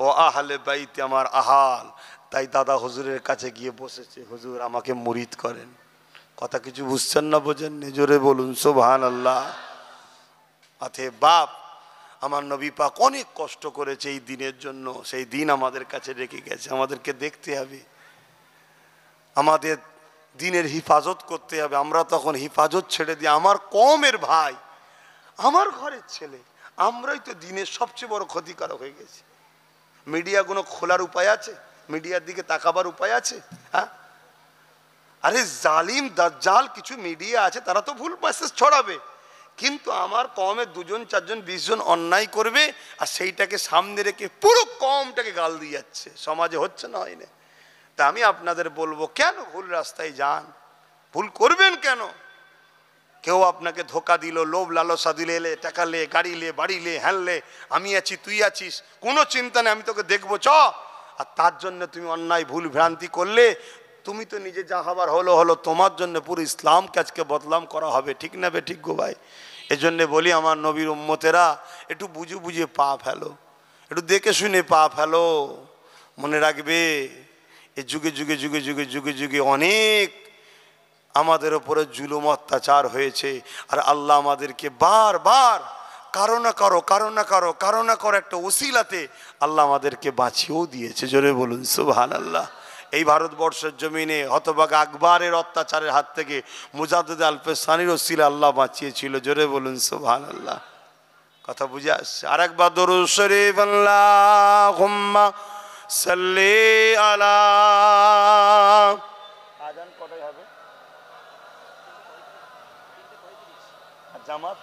ও আহলে বাইতে, আমার আহাল। তাই দাদা হুজুরের কাছে গিয়ে বসেছে, হুজুর আমাকে মুরিদ করেন। কথা কিছু বুঝছেন না, বোঝেন? জোরে বলুন সুবহানাল্লাহ। অতএব বাপ, আমার নবী পাক অনেক কষ্ট করেছে এই দিনের জন্য, সেই দিন আমাদের কাছে রেখে গেছে। আমাদেরকে দেখতে হবে, আমাদের দিনের হিফাজত করতে হবে। আমরা তখন হিফাজত ছেড়ে দিই, আমার কওমের ভাই, আমার ঘরের ছেলে, আমরাই তো দিনের সবচেয়ে বড় ক্ষতিকারক হয়ে গেছি। মিডিয়াগুলো খোলার উপায় আছে? মিডিয়ার দিকে তাকাবার উপায় আছে? হ্যাঁ, আরে জালিম দাজ্জাল কিছু মিডিয়া আছে, তারা তো ভুল মেসেজ ছড়াবে, কিন্তু আমার কওমের 2 জন 4 জন 20 জন অন্যায় করবে, আর সেইটাকে সামনে রেখে পুরো কওমটাকে গাল দিয়ে যাচ্ছে। সমাজে হচ্ছে না, হয় না? তা আমি আপনাদের বলবো, কেন ভুল রাস্তায় যান? ভুল করবেন কেন? কেউ আপনাকে ধোকা দিল, লোভ লালসা দিলে, এলে টাকা লে, গাড়ি লে, বাড়ি লে, হ্যান লে, আমি আছি তুই আছিস, কোনো চিন্তা নেই, আমি তোকে দেখবো চ। আর তার জন্য তুমি অন্যায় ভুল ভ্রান্তি করলে, তুমি তো নিজে যা হবার হলো হলো, তোমার জন্য পুরো ইসলামকে আজকে বদনাম করা হবে। ঠিক না বে ঠিক গো ভাই? এজন্য বলি, আমার নবীর উম্মতেরা একটু বুঝে বুঝে পা ফেলো, একটু দেখে শুনে পা ফেলো। মনে রাখবে, এই যুগে যুগে যুগে যুগে যুগে যুগে অনেক আমাদের ওপরে জুলুম অত্যাচার হয়েছে, আর আল্লাহ আমাদেরকে বারবার কারো না কারো কারো না কারো কারো না কারো একটা ওসিলাতে আল্লাহ আমাদেরকে বাঁচিয়েও দিয়েছে। জোরে বলুন সুবহানাল্লাহ। এই ভারতবর্ষের জমিনে হতভাগ আকবরের অত্যাচারের হাত থেকে মুজাদ্দিদ আল-ফেসানির ওসিলা আল্লাহ বাঁচিয়েছিল। জোরে বলুন সুবহানাল্লাহ। কথা বুঝে আসছে? আরেকবার দরুদ শরীফ, আল্লাহুম্মা সাল্লি আলা। আজান কটায় হবে? জামাত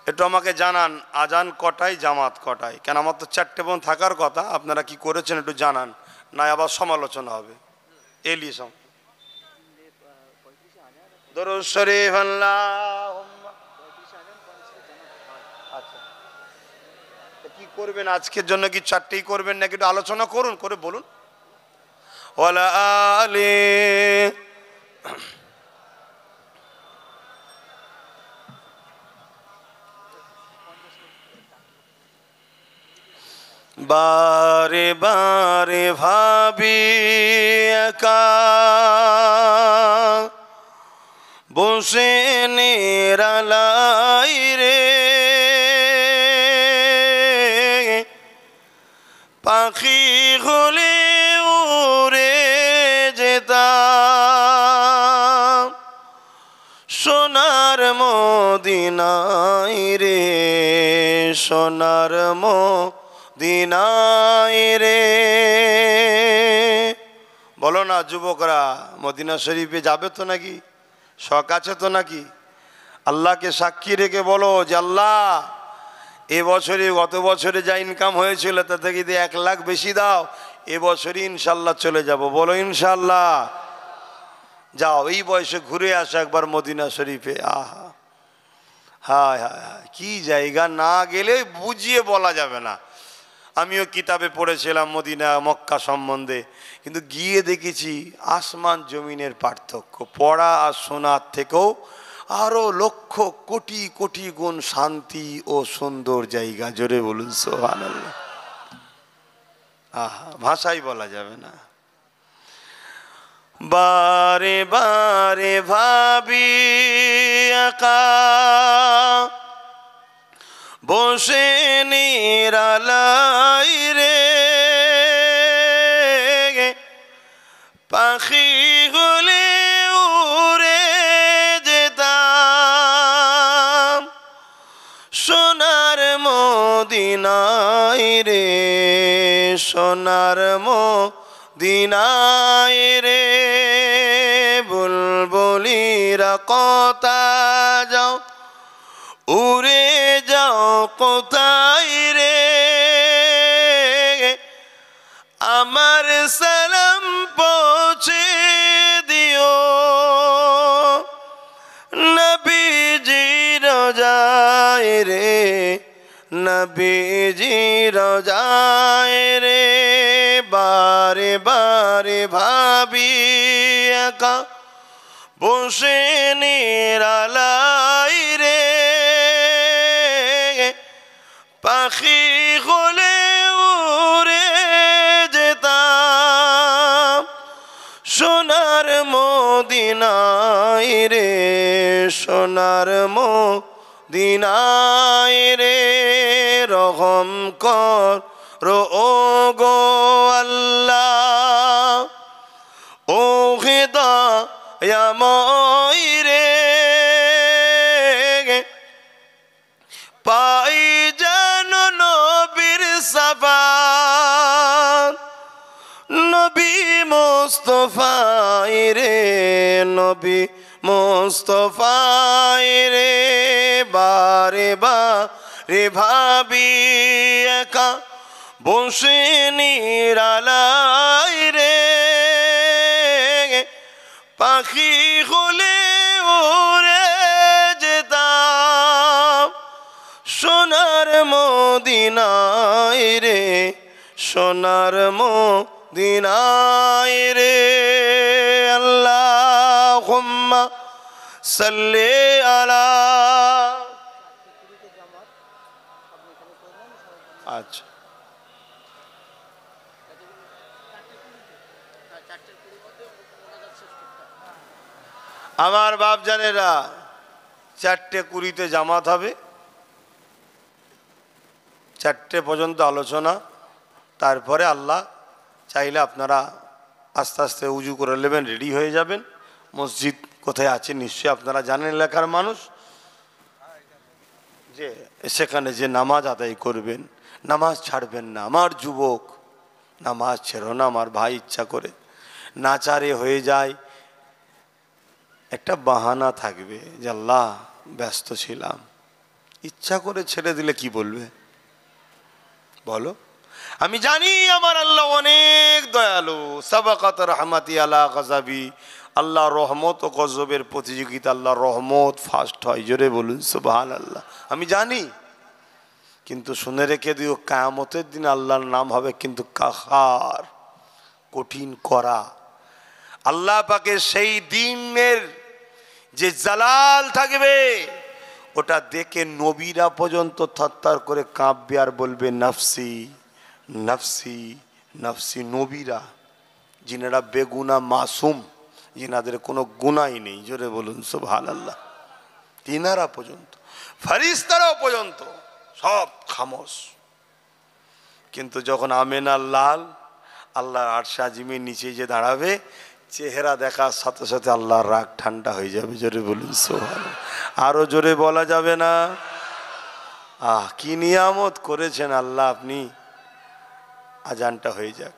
একটু আমাকে জানান, আজান কটায়, জামাত কটায়? কেন আমার তো 4টে পর্যন্ত থাকার কথা, আপনারা কি করেছেন একটু জানান, না আবার সমালোচনা হবে। এলি সম দরুদ শরীফ, আল্লাহুম্মা। আচ্ছা, কি করবেন আজকের জন্য? কি 4টেই করবেন নাকি একটু আলোচনা করুন, করে বলুন। ওয়ালা আলি বারে বারে ভাবি একা বসে নিরালাই রে, পাখি হলে উড়ে যেতাম সোনার মদিনায় রে, সোনার মদিনায় রে। বলো না যুবকরা, মদিনা শরীফে যাবে তো নাকি? শখ আছে তো নাকি? আল্লাহকে সাক্ষী রেখে বলো যে আল্লাহ, এবছরে গত বছরে যা ইনকাম হয়েছিল তা থেকে যদি 1 লাখ বেশি দাও, এবছরই ইনশাল্লাহ চলে যাব। বলো ইনশাল্লাহ। যাও, এই বয়সে ঘুরে আসো একবার মদিনা শরীফে। আহা, হায় হায় হায়, কি জায়গা! না গেলে বুঝিয়ে বলা যাবে না। আমিও কিতাবে পড়েছিলাম মদিনা মক্কা সম্বন্ধে, কিন্তু গিয়ে দেখেছি আসমান জমিনের পার্থক্য। পড়া আর শোনার থেকেও আরো লক্ষ কোটি কোটি গুণ শান্তি ও সুন্দর জায়গা। জোরে বলুন সুবহানাল্লাহ। আহা, ভাষাই বলা যাবে না। বারে বারে ভাবি একা বসে নিরালাই রে, পাখি মদিনায় রে, সোনার মদিনায় রে, বুলবুলিরা কথা যাও, উড়ে যাও কোথায় রে, আমার সালাম পৌঁছে দিও নবীজি রোজায় রে, নবীজি রোজায় রে, বারে বারে ভাবি একা বসে নিরালাই রে, পাখি হলে উড়ে যেতাম সোনার মদিনায় রে, সোনার মদিনায় রে, রহম কর ও গো আল্লাহ, ও হিদায়াময় রে, পাই যেন নবীর সাফাত, নবী মুস্তাফায় রে, নবী মুস্তাফায় রে, বারে বারে ভাবি একা বসে নিরালাই রে, পাখি হলে উড়ে যেতাম সোনার মদিনায় রে, সোনার মদিনায় রে। আল্লাহুম্মা সাল্লি আলা। আচ্ছা, আমার বাপ জানেরা 4:20 জামাত হবে, 4টে পর্যন্ত আলোচনা, তারপরে আল্লাহ চাইলে আপনারা আস্তে আস্তে উজু করে নেবেন, রেডি হয়ে যাবেন। মসজিদ কোথায় আছে নিশ্চয়ই আপনারা জানেন, এলাকার মানুষ, যে সেখানে যে নামাজ আদায় করবেন, নামাজ ছাড়বেন না। আমার যুবক, নামাজ ছেড়ো না আমার ভাই, ইচ্ছা করে নাচারে হয়ে যায়, একটা বাহানা থাকবে যে আল্লাহ ব্যস্ত ছিলাম, ইচ্ছা করে ছেড়ে দিলে কি বলবে বলো? আমি জানি আমার আল্লাহ অনেক দয়ালু, সাবাকাত রহমাতি আলা গজাবি, আল্লাহ রহমত ও গজবের প্রতিযোগিতা, আল্লাহ রহমত ফার্স্ট হয়, জোরে বলুন সুবহানাল্লাহ। আমি জানি, কিন্তু শুনে রেখে দিও, কিয়ামতের দিন আল্লাহর নাম হবে কিন্তু কাহার, কঠিন করা। আল্লাহ পাকের সেই দিনের যে জালাল থাকবে, ওটা দেখে নবীরা পর্যন্ত থরথর করে কাঁপবে আর বলবে নাফসি নাফসি নাফসি। নবীরা, যিনারা বেগুনা মাসুম, যিনাদের কোনো গুনাই নেই, জোরে বলুন সুবহানাল্লাহ, তিনারা পর্যন্ত, ফেরেশতারাও পর্যন্ত সব খামোশ। কিন্তু যখন আমেনার লাল আল্লাহর আরশে আজিমের নিচে যে দাঁড়াবে, চেহারা দেখার সাথে সাথে আল্লাহর রাগ ঠান্ডা হয়ে যাবে, জোরে বলুন সুবহানাল্লাহ। আরো জোরে বলা যাবে না? কি নিয়ামত করেছেন আল্লাহ আপনি। আজানটা হয়ে যাক।